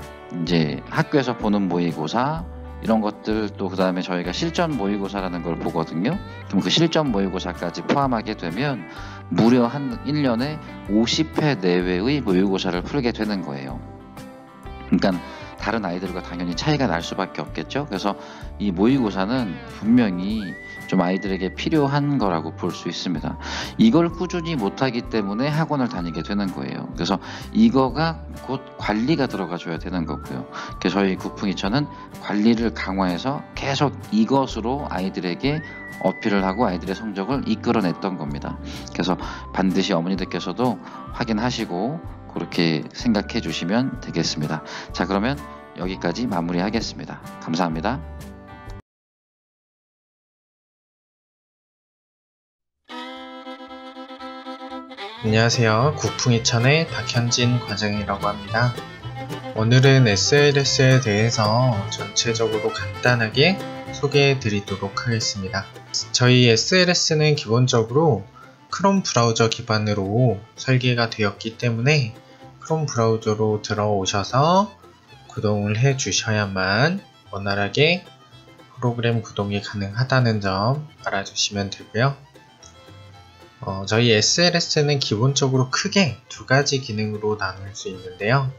이제 학교에서 보는 모의고사 이런 것들 또 그 다음에 저희가 실전 모의고사라는 걸 보거든요. 그럼 그 실전 모의고사까지 포함하게 되면 무려 한 1년에 50회 내외의 모의고사를 풀게 되는 거예요. 그러니까 다른 아이들과 당연히 차이가 날 수밖에 없겠죠. 그래서 이 모의고사는 분명히 좀 아이들에게 필요한 거라고 볼 수 있습니다. 이걸 꾸준히 못하기 때문에 학원을 다니게 되는 거예요. 그래서 이거가 곧 관리가 들어가줘야 되는 거고요. 그래서 저희 국풍이천은 관리를 강화해서 계속 이것으로 아이들에게 어필을 하고 아이들의 성적을 이끌어냈던 겁니다. 그래서 반드시 어머니들께서도 확인하시고 그렇게 생각해 주시면 되겠습니다. 자, 그러면 여기까지 마무리하겠습니다. 감사합니다. 안녕하세요. 국풍이천의 박현진 과장이라고 합니다. 오늘은 SLS에 대해서 전체적으로 간단하게 소개해 드리도록 하겠습니다. 저희 SLS는 기본적으로 크롬 브라우저 기반으로 설계가 되었기 때문에 크롬 브라우저로 들어오셔서 구동을 해 주셔야만 원활하게 프로그램 구동이 가능하다는 점 알아주시면 되고요. 저희 SLS는 기본적으로 크게 두 가지 기능으로 나눌 수 있는데요.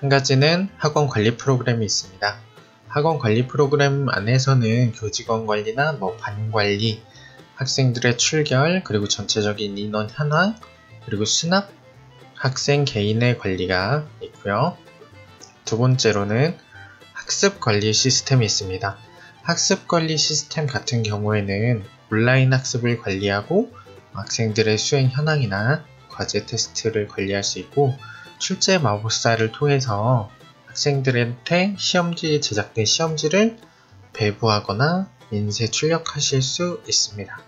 한 가지는 학원 관리 프로그램이 있습니다. 학원 관리 프로그램 안에서는 교직원 관리나 반 관리, 학생들의 출결, 그리고 전체적인 인원 현황, 그리고 수납, 학생 개인의 관리가 있고요. 두 번째로는 학습 관리 시스템이 있습니다. 학습 관리 시스템 같은 경우에는 온라인 학습을 관리하고 학생들의 수행 현황이나 과제 테스트를 관리할 수 있고 출제 마법사를 통해서 학생들한테 제작된 시험지를 배부하거나 인쇄 출력하실 수 있습니다.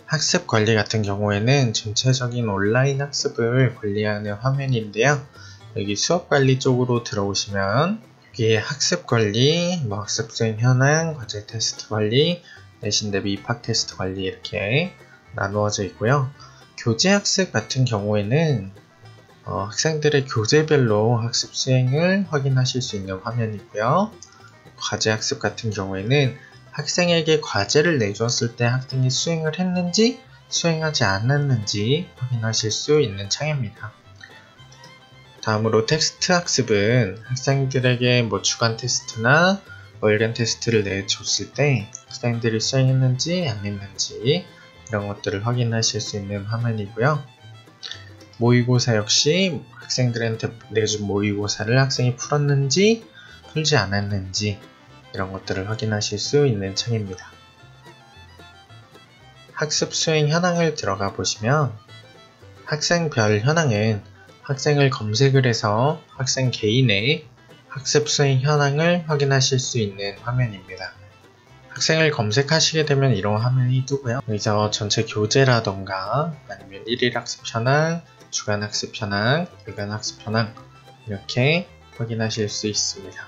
학습 관리 같은 경우에는 전체적인 온라인 학습을 관리하는 화면인데요. 여기 수업 관리 쪽으로 들어오시면 여기에 학습 관리, 학습 수행 현황, 과제 테스트 관리, 내신 대비 입학 테스트 관리 이렇게 나누어져 있고요. 교재 학습 같은 경우에는 학생들의 교재별로 학습 수행을 확인하실 수 있는 화면이고요. 과제 학습 같은 경우에는 학생에게 과제를 내주었을 때 학생이 수행을 했는지 수행하지 않았는지 확인하실 수 있는 창입니다. 다음으로 텍스트 학습은 학생들에게 주간 테스트나 월간 테스트를 내줬을 때 학생들이 수행했는지 안 했는지 이런 것들을 확인하실 수 있는 화면이고요. 모의고사 역시 학생들한테 내준 모의고사를 학생이 풀었는지 풀지 않았는지 이런 것들을 확인하실 수 있는 창입니다. 학습 수행 현황을 들어가 보시면 학생별 현황은 학생을 검색을 해서 학생 개인의 학습 수행 현황을 확인하실 수 있는 화면입니다. 학생을 검색하시게 되면 이런 화면이 뜨고요. 여기서 전체 교재라던가 아니면 일일 학습 현황, 주간 학습 현황, 일간 학습 현황 이렇게 확인하실 수 있습니다.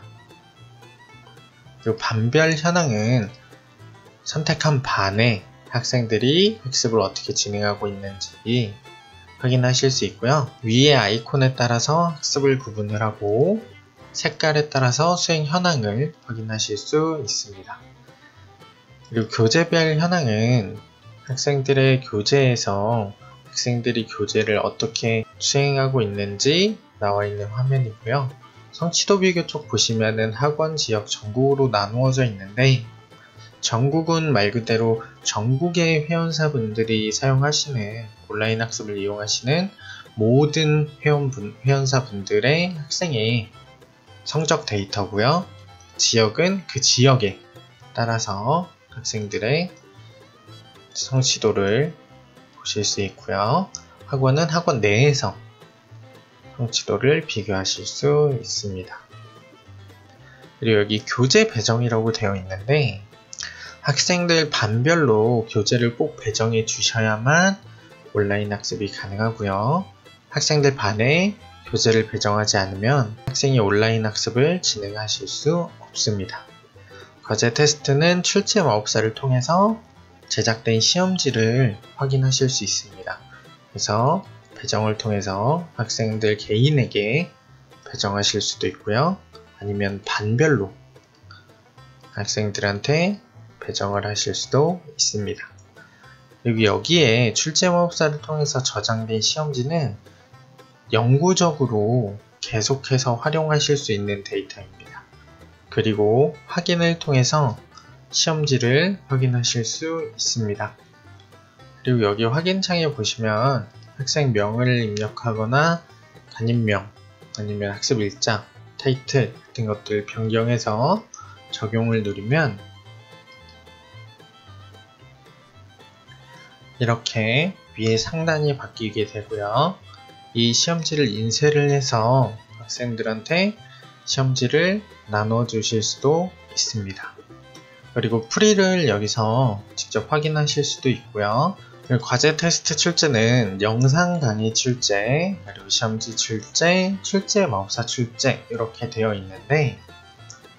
그리고 반별 현황은 선택한 반에 학생들이 학습을 어떻게 진행하고 있는지 확인하실 수 있고요. 위의 아이콘에 따라서 학습을 구분을 하고 색깔에 따라서 수행 현황을 확인하실 수 있습니다. 그리고 교재별 현황은 학생들의 교재에서 학생들이 교재를 어떻게 수행하고 있는지 나와 있는 화면이고요. 성취도 비교 쪽 보시면은 학원 지역 전국으로 나누어져 있는데 전국은 말 그대로 전국의 회원사분들이 사용하시는 온라인 학습을 이용하시는 모든 회원사분들의 학생의 성적 데이터고요. 지역은 그 지역에 따라서 학생들의 성취도를 보실 수 있고요. 학원은 학원 내에서 성취도를 비교하실 수 있습니다. 그리고 여기 교재 배정이라고 되어 있는데 학생들 반별로 교재를 꼭 배정해 주셔야만 온라인 학습이 가능하고요. 학생들 반에 교재를 배정하지 않으면 학생이 온라인 학습을 진행하실 수 없습니다. 과제 테스트는 출제 마법사를 통해서 제작된 시험지를 확인하실 수 있습니다. 그래서 배정을 통해서 학생들 개인에게 배정하실 수도 있고요. 아니면 반별로 학생들한테 배정을 하실 수도 있습니다. 그리고 여기에 출제 마법사를 통해서 저장된 시험지는 영구적으로 계속해서 활용하실 수 있는 데이터입니다. 그리고 확인을 통해서 시험지를 확인하실 수 있습니다. 그리고 여기 확인창에 보시면 학생명을 입력하거나 담임명 아니면 학습 일자, 타이틀 같은 것들 변경해서 적용을 누르면 이렇게 위에 상단이 바뀌게 되고요. 이 시험지를 인쇄를 해서 학생들한테 시험지를 나눠 주실 수도 있습니다. 그리고 풀이를 여기서 직접 확인하실 수도 있고요. 그리고 과제 테스트 출제는 영상 강의 출제, 그리고 시험지 출제, 출제 마법사 출제 이렇게 되어 있는데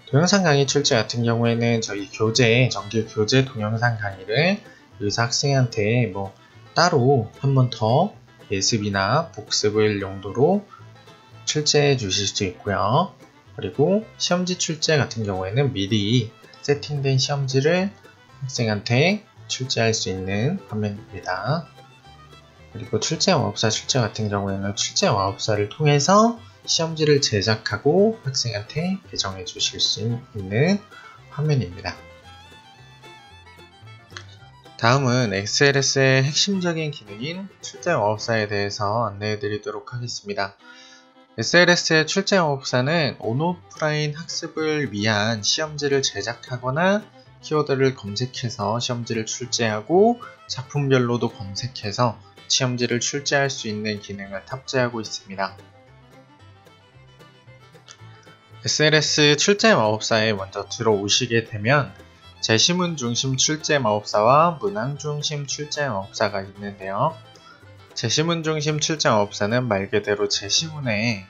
동영상 강의 출제 같은 경우에는 저희 교재, 정규 교재 동영상 강의를 여기서 학생한테 따로 한 번 더 예습이나 복습을 용도로 출제해 주실 수 있고요. 그리고 시험지 출제 같은 경우에는 미리 세팅된 시험지를 학생한테 출제할 수 있는 화면입니다. 그리고 출제 마법사 출제 같은 경우에는 출제 마법사를 통해서 시험지를 제작하고 학생한테 배정해 주실 수 있는 화면입니다. 다음은 XLS의 핵심적인 기능인 출제 마법사에 대해서 안내해 드리도록 하겠습니다. SLS의 출제 마법사는 온오프라인 학습을 위한 시험지를 제작하거나 키워드를 검색해서 시험지를 출제하고 작품별로도 검색해서 시험지를 출제할 수 있는 기능을 탑재하고 있습니다. SLS 출제 마법사에 먼저 들어오시게 되면 제시문 중심 출제 마법사와 문항 중심 출제 마법사가 있는데요. 제시문 중심 출제 마법사는 말 그대로 제시문에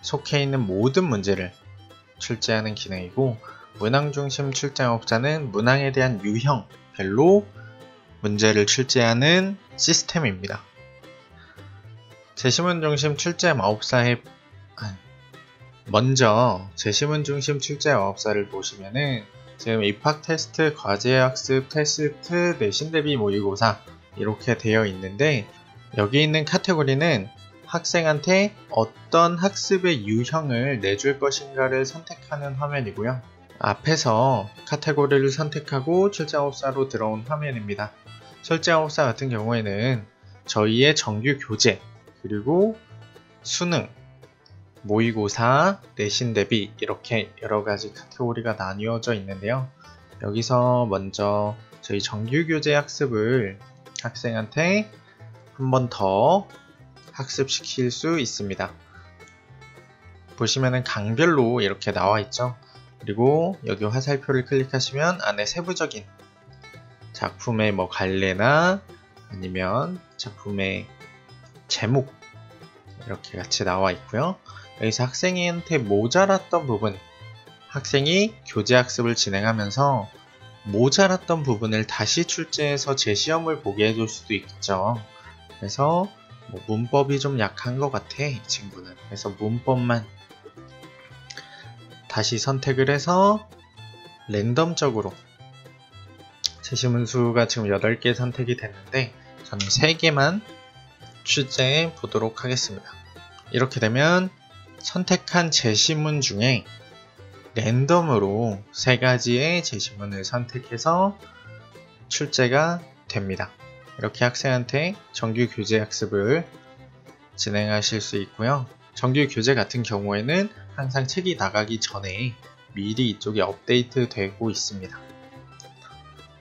속해 있는 모든 문제를 출제하는 기능이고, 문항 중심 출제 마법사는 문항에 대한 유형별로 문제를 출제하는 시스템입니다. 제시문 중심 출제 마법사의 먼저 제시문 중심 출제 마법사를 보시면은 지금 입학 테스트, 과제 학습 테스트, 내신 대비 모의고사 이렇게 되어 있는데 여기 있는 카테고리는 학생한테 어떤 학습의 유형을 내줄 것인가를 선택하는 화면이고요. 앞에서 카테고리를 선택하고 출제 마법사로 들어온 화면입니다. 출제 마법사 같은 경우에는 저희의 정규 교재, 그리고 수능, 모의고사, 내신 대비 이렇게 여러가지 카테고리가 나뉘어져 있는데요. 여기서 먼저 저희 정규교재 학습을 학생한테 한 번 더 학습시킬 수 있습니다. 보시면은 강별로 이렇게 나와 있죠. 그리고 여기 화살표를 클릭하시면 안에 세부적인 작품의 뭐 갈래나 아니면 작품의 제목 이렇게 같이 나와 있고요. 여기서 학생한테 모자랐던 부분, 학생이 교재 학습을 진행하면서 모자랐던 부분을 다시 출제해서 재시험을 보게 해줄 수도 있겠죠. 그래서 뭐 문법이 좀 약한 것 같아, 이 친구는. 그래서 문법만 다시 선택을 해서 랜덤적으로 제시문수가 지금 8개 선택이 됐는데 저는 3개만 출제해 보도록 하겠습니다. 이렇게 되면 선택한 제시문 중에 랜덤으로 3가지의 제시문을 선택해서 출제가 됩니다. 이렇게 학생한테 정규 교재 학습을 진행하실 수 있고요. 정규 교재 같은 경우에는 항상 책이 나가기 전에 미리 이쪽에 업데이트 되고 있습니다.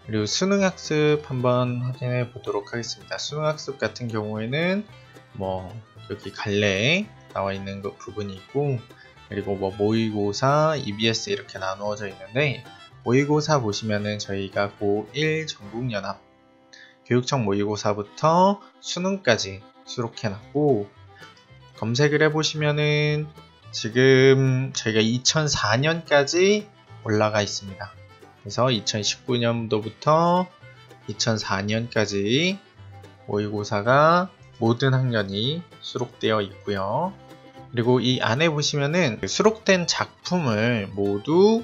그리고 수능 학습 한번 확인해 보도록 하겠습니다. 수능 학습 같은 경우에는 뭐 여기 갈래에 나와 있는 그 부분이 있고, 그리고 뭐 모의고사, EBS 이렇게 나누어져 있는데, 모의고사 보시면은 저희가 고1 전국연합 교육청 모의고사부터 수능까지 수록해놨고, 검색을 해보시면은 지금 저희가 2004년까지 올라가 있습니다. 그래서 2019년도부터 2004년까지 모의고사가 모든 학년이 수록되어 있고요. 그리고 이 안에 보시면은 수록된 작품을 모두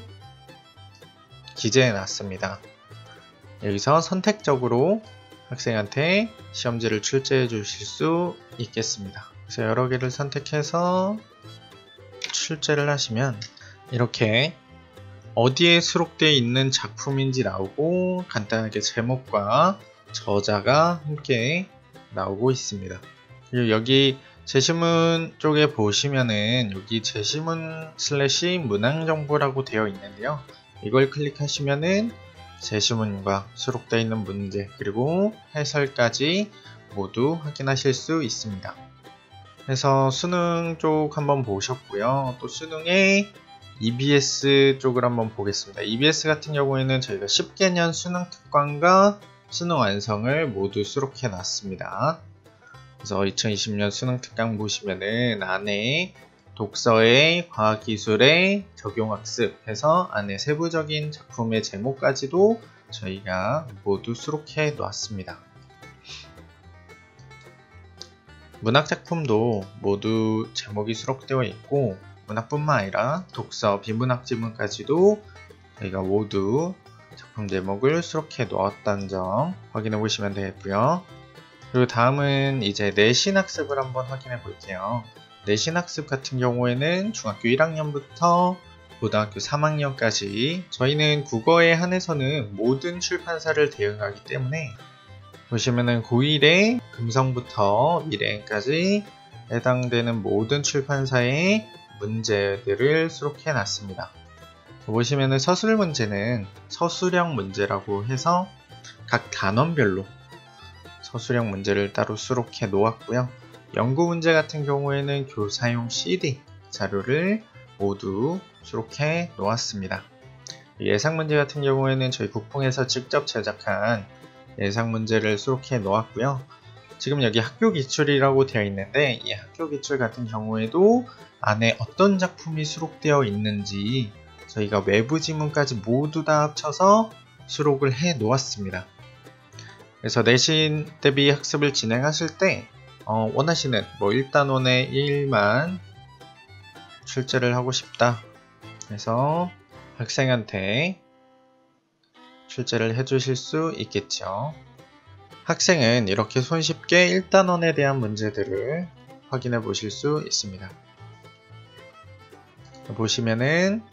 기재해 놨습니다. 여기서 선택적으로 학생한테 시험지를 출제해 주실 수 있겠습니다. 그래서 여러 개를 선택해서 출제를 하시면 이렇게 어디에 수록되어 있는 작품인지 나오고, 간단하게 제목과 저자가 함께 나오고 있습니다. 그리고 여기 제시문 쪽에 보시면은 여기 제시문 / 문항정보라고 되어 있는데요. 이걸 클릭하시면은 제시문과 수록되어 있는 문제 그리고 해설까지 모두 확인하실 수 있습니다. 그래서 수능 쪽 한번 보셨고요. 또 수능의 EBS 쪽을 한번 보겠습니다. EBS 같은 경우에는 저희가 10개년 수능 특강과 수능 완성을 모두 수록해 놨습니다. 그래서 2020년 수능 특강 보시면은 안에 독서의 과학기술의 적용학습 해서 안에 세부적인 작품의 제목까지도 저희가 모두 수록해 놓았습니다. 문학작품도 모두 제목이 수록되어 있고, 문학뿐만 아니라 독서, 비문학 지문까지도 저희가 모두 작품 제목을 수록해 놓았다는 점 확인해 보시면 되겠고요. 그리고 다음은 이제 내신 학습을 한번 확인해 볼게요. 내신 학습 같은 경우에는 중학교 1학년부터 고등학교 3학년까지 저희는 국어에 한해서는 모든 출판사를 대응하기 때문에 보시면은 고1에 금성부터 미래행까지 해당되는 모든 출판사의 문제들을 수록해 놨습니다. 보시면은 서술 문제는 서술형 문제라고 해서 각 단원별로 서술형 문제를 따로 수록해 놓았고요. 연구 문제 같은 경우에는 교사용 CD 자료를 모두 수록해 놓았습니다. 예상 문제 같은 경우에는 저희 국풍에서 직접 제작한 예상 문제를 수록해 놓았고요. 지금 여기 학교 기출이라고 되어 있는데 이 학교 기출 같은 경우에도 안에 어떤 작품이 수록되어 있는지 저희가 외부 지문까지 모두 다 합쳐서 수록을 해 놓았습니다. 그래서 내신 대비 학습을 진행하실 때 원하시는 뭐 1단원의 1만 출제를 하고 싶다 그래서 학생한테 출제를 해주실 수 있겠죠. 학생은 이렇게 손쉽게 1단원에 대한 문제들을 확인해 보실 수 있습니다. 보시면은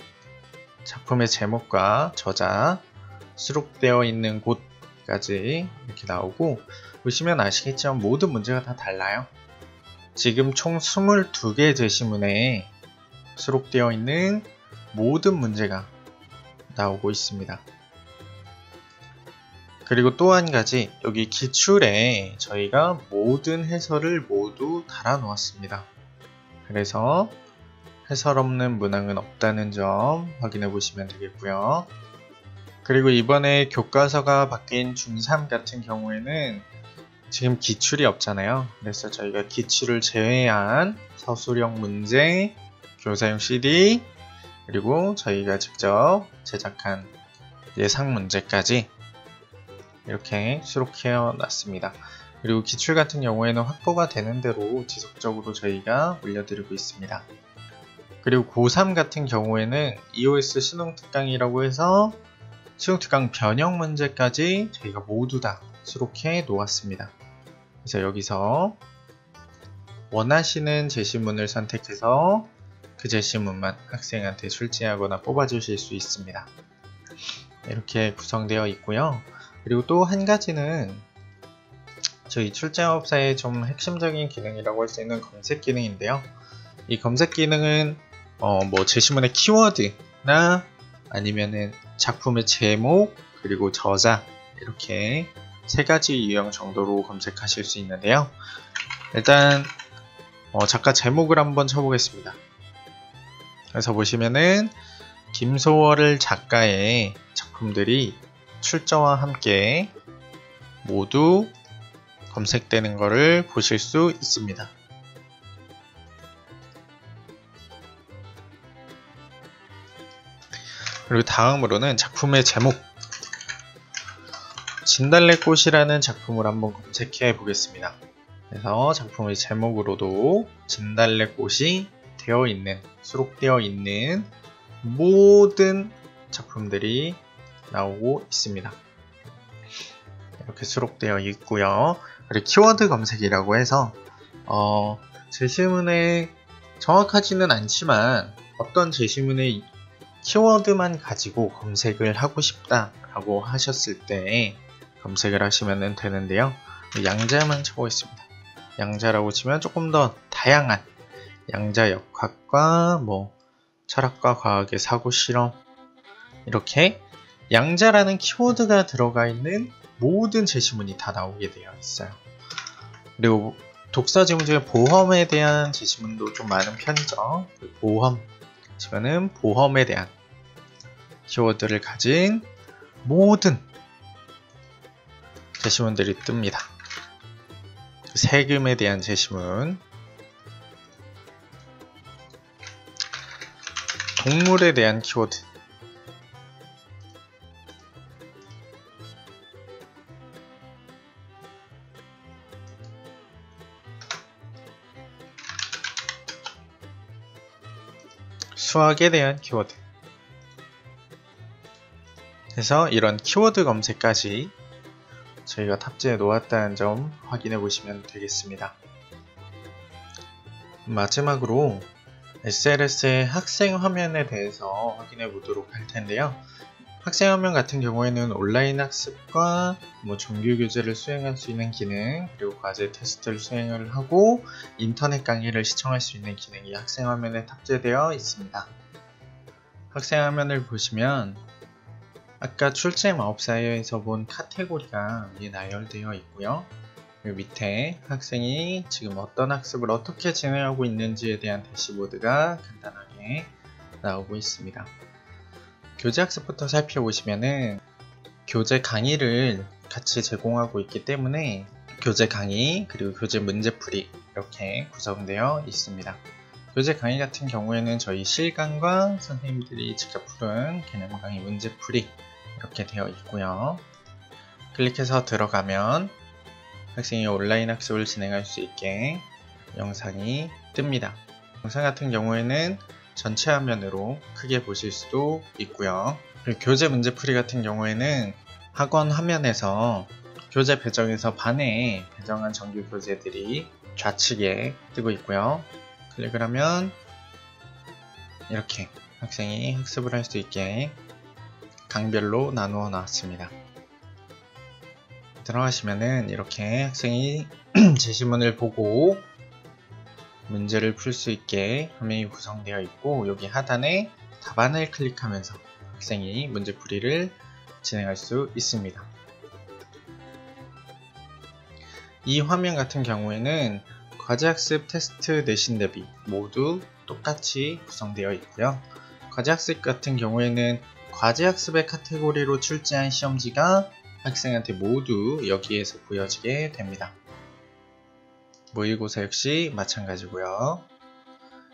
작품의 제목과 저자, 수록되어 있는 곳까지 이렇게 나오고, 보시면 아시겠지만 모든 문제가 다 달라요. 지금 총 22개 제시문에 수록되어 있는 모든 문제가 나오고 있습니다. 그리고 또 한 가지, 여기 기출에 저희가 모든 해설을 모두 달아 놓았습니다. 그래서 해설 없는 문항은 없다는 점 확인해 보시면 되겠고요. 그리고 이번에 교과서가 바뀐 중3 같은 경우에는 지금 기출이 없잖아요. 그래서 저희가 기출을 제외한 서술형 문제, 교사용 CD, 그리고 저희가 직접 제작한 예상 문제까지 이렇게 수록해 놨습니다. 그리고 기출 같은 경우에는 확보가 되는 대로 지속적으로 저희가 올려드리고 있습니다. 그리고 고3 같은 경우에는 EOS 수능 특강이라고 해서 수능 특강 변형 문제까지 저희가 모두 다 수록해 놓았습니다. 그래서 여기서 원하시는 제시문을 선택해서 그 제시문만 학생한테 출제하거나 뽑아주실 수 있습니다. 이렇게 구성되어 있고요. 그리고 또 한 가지는 저희 출제업사의 좀 핵심적인 기능이라고 할 수 있는 검색 기능인데요. 이 검색 기능은 뭐 제시문의 키워드나 아니면은 작품의 제목 그리고 저자 이렇게 세 가지 유형 정도로 검색하실 수 있는데요. 일단 작가 제목을 한번 쳐보겠습니다. 그래서 보시면은 김소월 작가의 작품들이 출처와 함께 모두 검색되는 것을 보실 수 있습니다. 그리고 다음으로는 작품의 제목, 진달래꽃이라는 작품을 한번 검색해 보겠습니다. 그래서 작품의 제목으로도 진달래꽃이 되어 있는, 수록되어 있는 모든 작품들이 나오고 있습니다. 이렇게 수록되어 있고요. 그리고 키워드 검색이라고 해서 제시문에 정확하지는 않지만 어떤 제시문의 키워드만 가지고 검색을 하고 싶다라고 하셨을 때 검색을 하시면 되는데요. 양자만 쳐보겠습니다. 양자라고 치면 조금 더 다양한 양자 역학과 뭐 철학과 과학의 사고 실험, 이렇게 양자라는 키워드가 들어가 있는 모든 제시문이 다 나오게 되어 있어요. 그리고 독서 지문 중에 보험에 대한 제시문도 좀 많은 편이죠. 보험 치면은 보험에 대한 키워드를 가진 모든 제시문들이 뜹니다. 세금에 대한 제시문, 동물에 대한 키워드, 수학에 대한 키워드. 그래서 이런 키워드 검색까지 저희가 탑재해 놓았다는 점 확인해 보시면 되겠습니다. 마지막으로 SLS의 학생 화면에 대해서 확인해 보도록 할 텐데요. 학생 화면 같은 경우에는 온라인 학습과 정규 교재를 수행할 수 있는 기능, 그리고 과제 테스트를 수행을 하고 인터넷 강의를 시청할 수 있는 기능이 학생 화면에 탑재되어 있습니다. 학생 화면을 보시면 아까 출제 마법사에서 본 카테고리가 위에 나열되어 있고요. 그리고 밑에 학생이 지금 어떤 학습을 어떻게 진행하고 있는지에 대한 대시보드가 간단하게 나오고 있습니다. 교재 학습부터 살펴보시면은 교재 강의를 같이 제공하고 있기 때문에 교재 강의 그리고 교재 문제풀이 이렇게 구성되어 있습니다. 교재 강의 같은 경우에는 저희 실강과 선생님들이 직접 푸른 개념 강의 문제풀이 이렇게 되어 있고요. 클릭해서 들어가면 학생이 온라인 학습을 진행할 수 있게 영상이 뜹니다. 영상 같은 경우에는 전체 화면으로 크게 보실 수도 있고요. 그리고 교재 문제풀이 같은 경우에는 학원 화면에서 교재 배정에서 반에 배정한 정규 교재들이 좌측에 뜨고 있고요. 클릭을 하면 이렇게 학생이 학습을 할 수 있게 강별로 나누어 놨습니다. 들어가시면은 이렇게 학생이 제시문을 보고 문제를 풀 수 있게 화면이 구성되어 있고, 여기 하단에 답안을 클릭하면서 학생이 문제풀이를 진행할 수 있습니다. 이 화면 같은 경우에는 과제학습, 테스트, 내신 대비 모두 똑같이 구성되어 있고요. 과제학습 같은 경우에는 과제학습의 카테고리로 출제한 시험지가 학생한테 모두 여기에서 보여지게 됩니다. 모의고사 역시 마찬가지고요.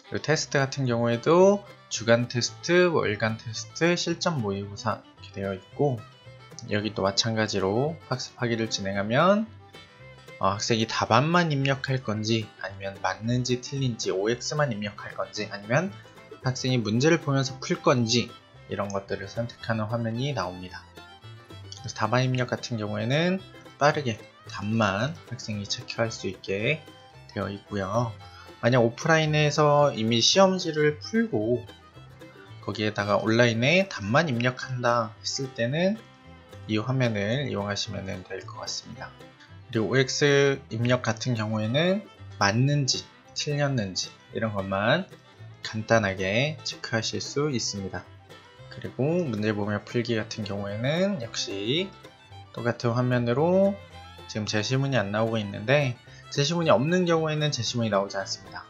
그리고 테스트 같은 경우에도 주간 테스트, 월간 테스트, 실전 모의고사 이렇게 되어 있고, 여기도 마찬가지로 학습하기를 진행하면 학생이 답안만 입력할 건지, 아니면 맞는지 틀린지 OX만 입력할 건지, 아니면 학생이 문제를 보면서 풀 건지, 이런 것들을 선택하는 화면이 나옵니다. 그래서 답안 입력 같은 경우에는 빠르게 답만 학생이 체크할 수 있게 되어 있고요. 만약 오프라인에서 이미 시험지를 풀고 거기에다가 온라인에 답만 입력한다 했을 때는 이 화면을 이용하시면 될 것 같습니다. 그리고 OX 입력 같은 경우에는 맞는지 틀렸는지 이런 것만 간단하게 체크하실 수 있습니다. 그리고 문제 보며 풀기 같은 경우에는 역시 똑같은 화면으로 지금 제시문이 안 나오고 있는데, 제시문이 없는 경우에는 제시문이 나오지 않습니다.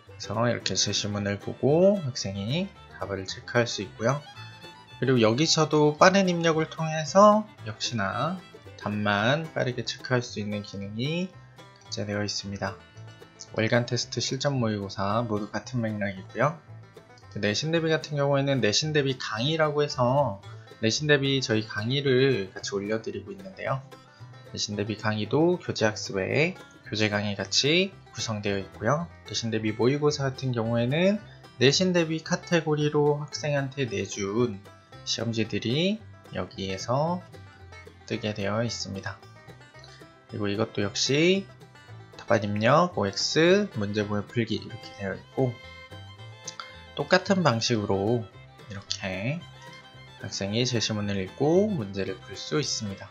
그래서 이렇게 제시문을 보고 학생이 답을 체크할 수 있고요. 그리고 여기서도 빠른 입력을 통해서 역시나 답만 빠르게 체크할 수 있는 기능이 탑재되어 있습니다. 월간 테스트, 실전 모의고사 모두 같은 맥락이고요. 내신 대비 같은 경우에는 내신 대비 강의라고 해서 내신 대비 저희 강의를 같이 올려드리고 있는데요. 내신 대비 강의도 교재학습에 교재 강의 같이 구성되어 있고요. 내신 대비 모의고사 같은 경우에는 내신 대비 카테고리로 학생한테 내준 시험지들이 여기에서 뜨게 되어 있습니다. 그리고 이것도 역시 답안 입력, OX, 문제 보여 풀기 이렇게 되어 있고, 똑같은 방식으로 이렇게 학생이 제시문을 읽고 문제를 풀 수 있습니다.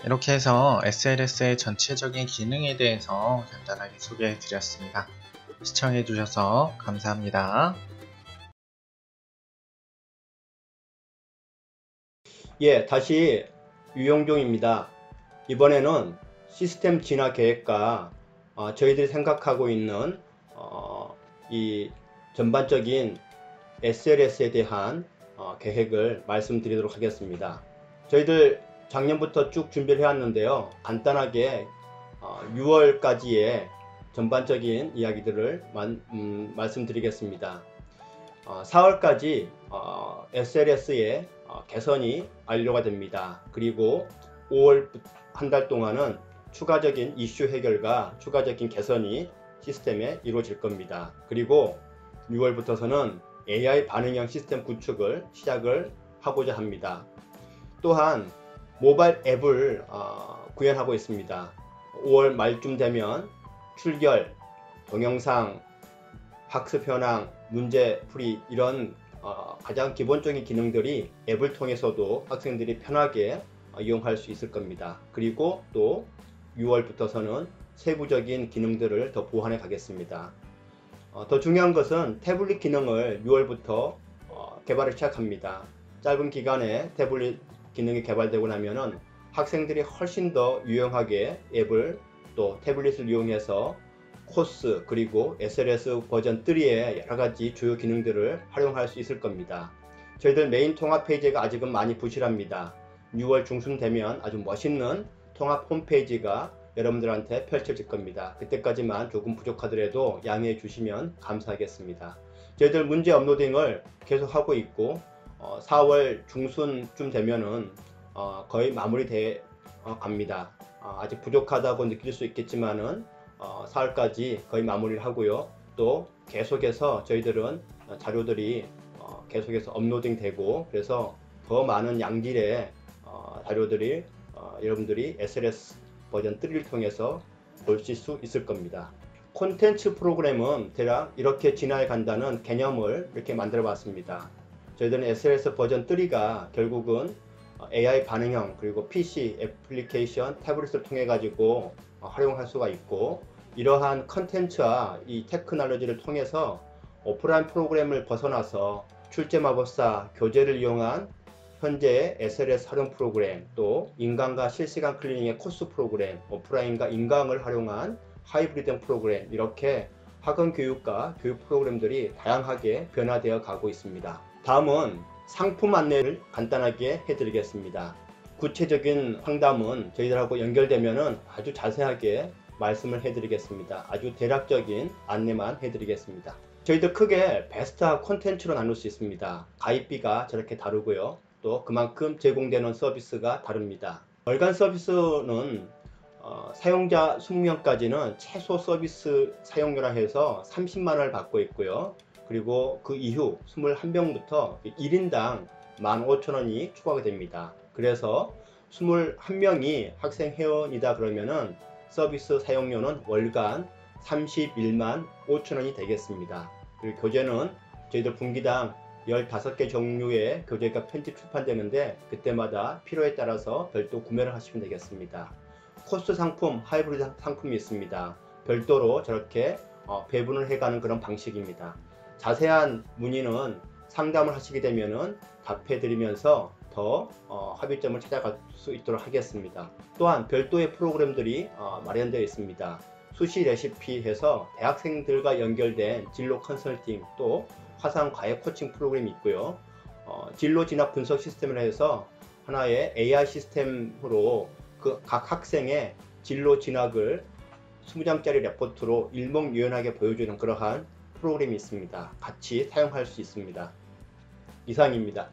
이렇게 해서 SLS의 전체적인 기능에 대해서 간단하게 소개해 드렸습니다. 시청해 주셔서 감사합니다. 예, 다시 유영종입니다. 이번에는 시스템 진화 계획과 저희들이 생각하고 있는 이 전반적인 SLS에 대한 계획을 말씀드리도록 하겠습니다. 저희들 작년부터 쭉 준비를 해왔는데요. 간단하게 6월까지의 전반적인 이야기들을 말씀드리겠습니다. 4월까지 SLS의 개선이 완료가 됩니다. 그리고 5월 한 달 동안은 추가적인 이슈 해결과 추가적인 개선이 시스템에 이루어질 겁니다. 그리고 6월부터서는 AI 반응형 시스템 구축을 시작을 하고자 합니다. 또한 모바일 앱을 구현하고 있습니다. 5월 말쯤 되면 출결, 동영상, 학습 현황, 문제풀이 이런 가장 기본적인 기능들이 앱을 통해서도 학생들이 편하게 이용할 수 있을 겁니다. 그리고 또 6월부터서는 세부적인 기능들을 더 보완해 가겠습니다. 더 중요한 것은 태블릿 기능을 6월부터 개발을 시작합니다. 짧은 기간에 태블릿 기능이 개발되고 나면은 학생들이 훨씬 더 유용하게 앱을 또 태블릿을 이용해서 코스 그리고 SLS 버전 3의 여러가지 주요 기능들을 활용할 수 있을 겁니다. 저희들 메인 통합 페이지가 아직은 많이 부실합니다. 6월 중순 되면 아주 멋있는 통합 홈페이지가 여러분들한테 펼쳐질 겁니다. 그때까지만 조금 부족하더라도 양해해 주시면 감사하겠습니다. 저희들 문제 업로딩을 계속 하고 있고 4월 중순쯤 되면은 거의 마무리돼 갑니다. 아직 부족하다고 느낄 수 있겠지만은 4월까지 거의 마무리를 하고요. 또 계속해서 저희들은 자료들이 계속해서 업로딩 되고, 그래서 더 많은 양질의 자료들이 여러분들이 SLS 버전 3를 통해서 보실 수 있을 겁니다. 콘텐츠 프로그램은 대략 이렇게 진화해 간다는 개념을 이렇게 만들어 봤습니다. 저희들은 SLS 버전 3가 결국은 AI 반응형 그리고 PC 애플리케이션 태블릿을 통해 가지고 활용할 수가 있고, 이러한 컨텐츠와 이 테크놀로지를 통해서 오프라인 프로그램을 벗어나서 출제마법사 교재를 이용한 현재의 SLS 활용 프로그램, 또 인강과 실시간 클리닝의 코스 프로그램, 오프라인과 인강을 활용한 하이브리드 프로그램, 이렇게 학원 교육과 교육 프로그램들이 다양하게 변화되어 가고 있습니다. 다음은 상품 안내를 간단하게 해드리겠습니다. 구체적인 상담은 저희들하고 연결되면 아주 자세하게 말씀을 해드리겠습니다. 아주 대략적인 안내만 해드리겠습니다. 저희들 크게 베스트와 콘텐츠로 나눌 수 있습니다. 가입비가 저렇게 다르고요. 또 그만큼 제공되는 서비스가 다릅니다. 월간 서비스는 사용자 20명까지는 최소 서비스 사용료라 해서 30만원을 받고 있고요. 그리고 그 이후 21명부터 1인당 15,000원이 추가가 됩니다. 그래서 21명이 학생 회원이다 그러면은 서비스 사용료는 월간 31만 5천원이 되겠습니다. 그리고 교재는 저희들 분기당 15개 종류의 교재가 편집 출판되는데 그때마다 필요에 따라서 별도 구매를 하시면 되겠습니다. 코스 상품, 하이브리드 상품이 있습니다. 별도로 저렇게 배분을 해가는 그런 방식입니다. 자세한 문의는 상담을 하시게 되면은 답해 드리면서 더 합의점을 찾아갈 수 있도록 하겠습니다. 또한 별도의 프로그램들이 마련되어 있습니다. 수시 레시피 해서 대학생들과 연결된 진로 컨설팅, 또 화상 과외 코칭 프로그램이 있고요. 진로 진학 분석 시스템을 해서 하나의 AI 시스템으로 그 각 학생의 진로 진학을 20장짜리 레포트로 일목요연하게 보여주는 그러한 프로그램이 있습니다. 같이 사용할 수 있습니다. 이상입니다.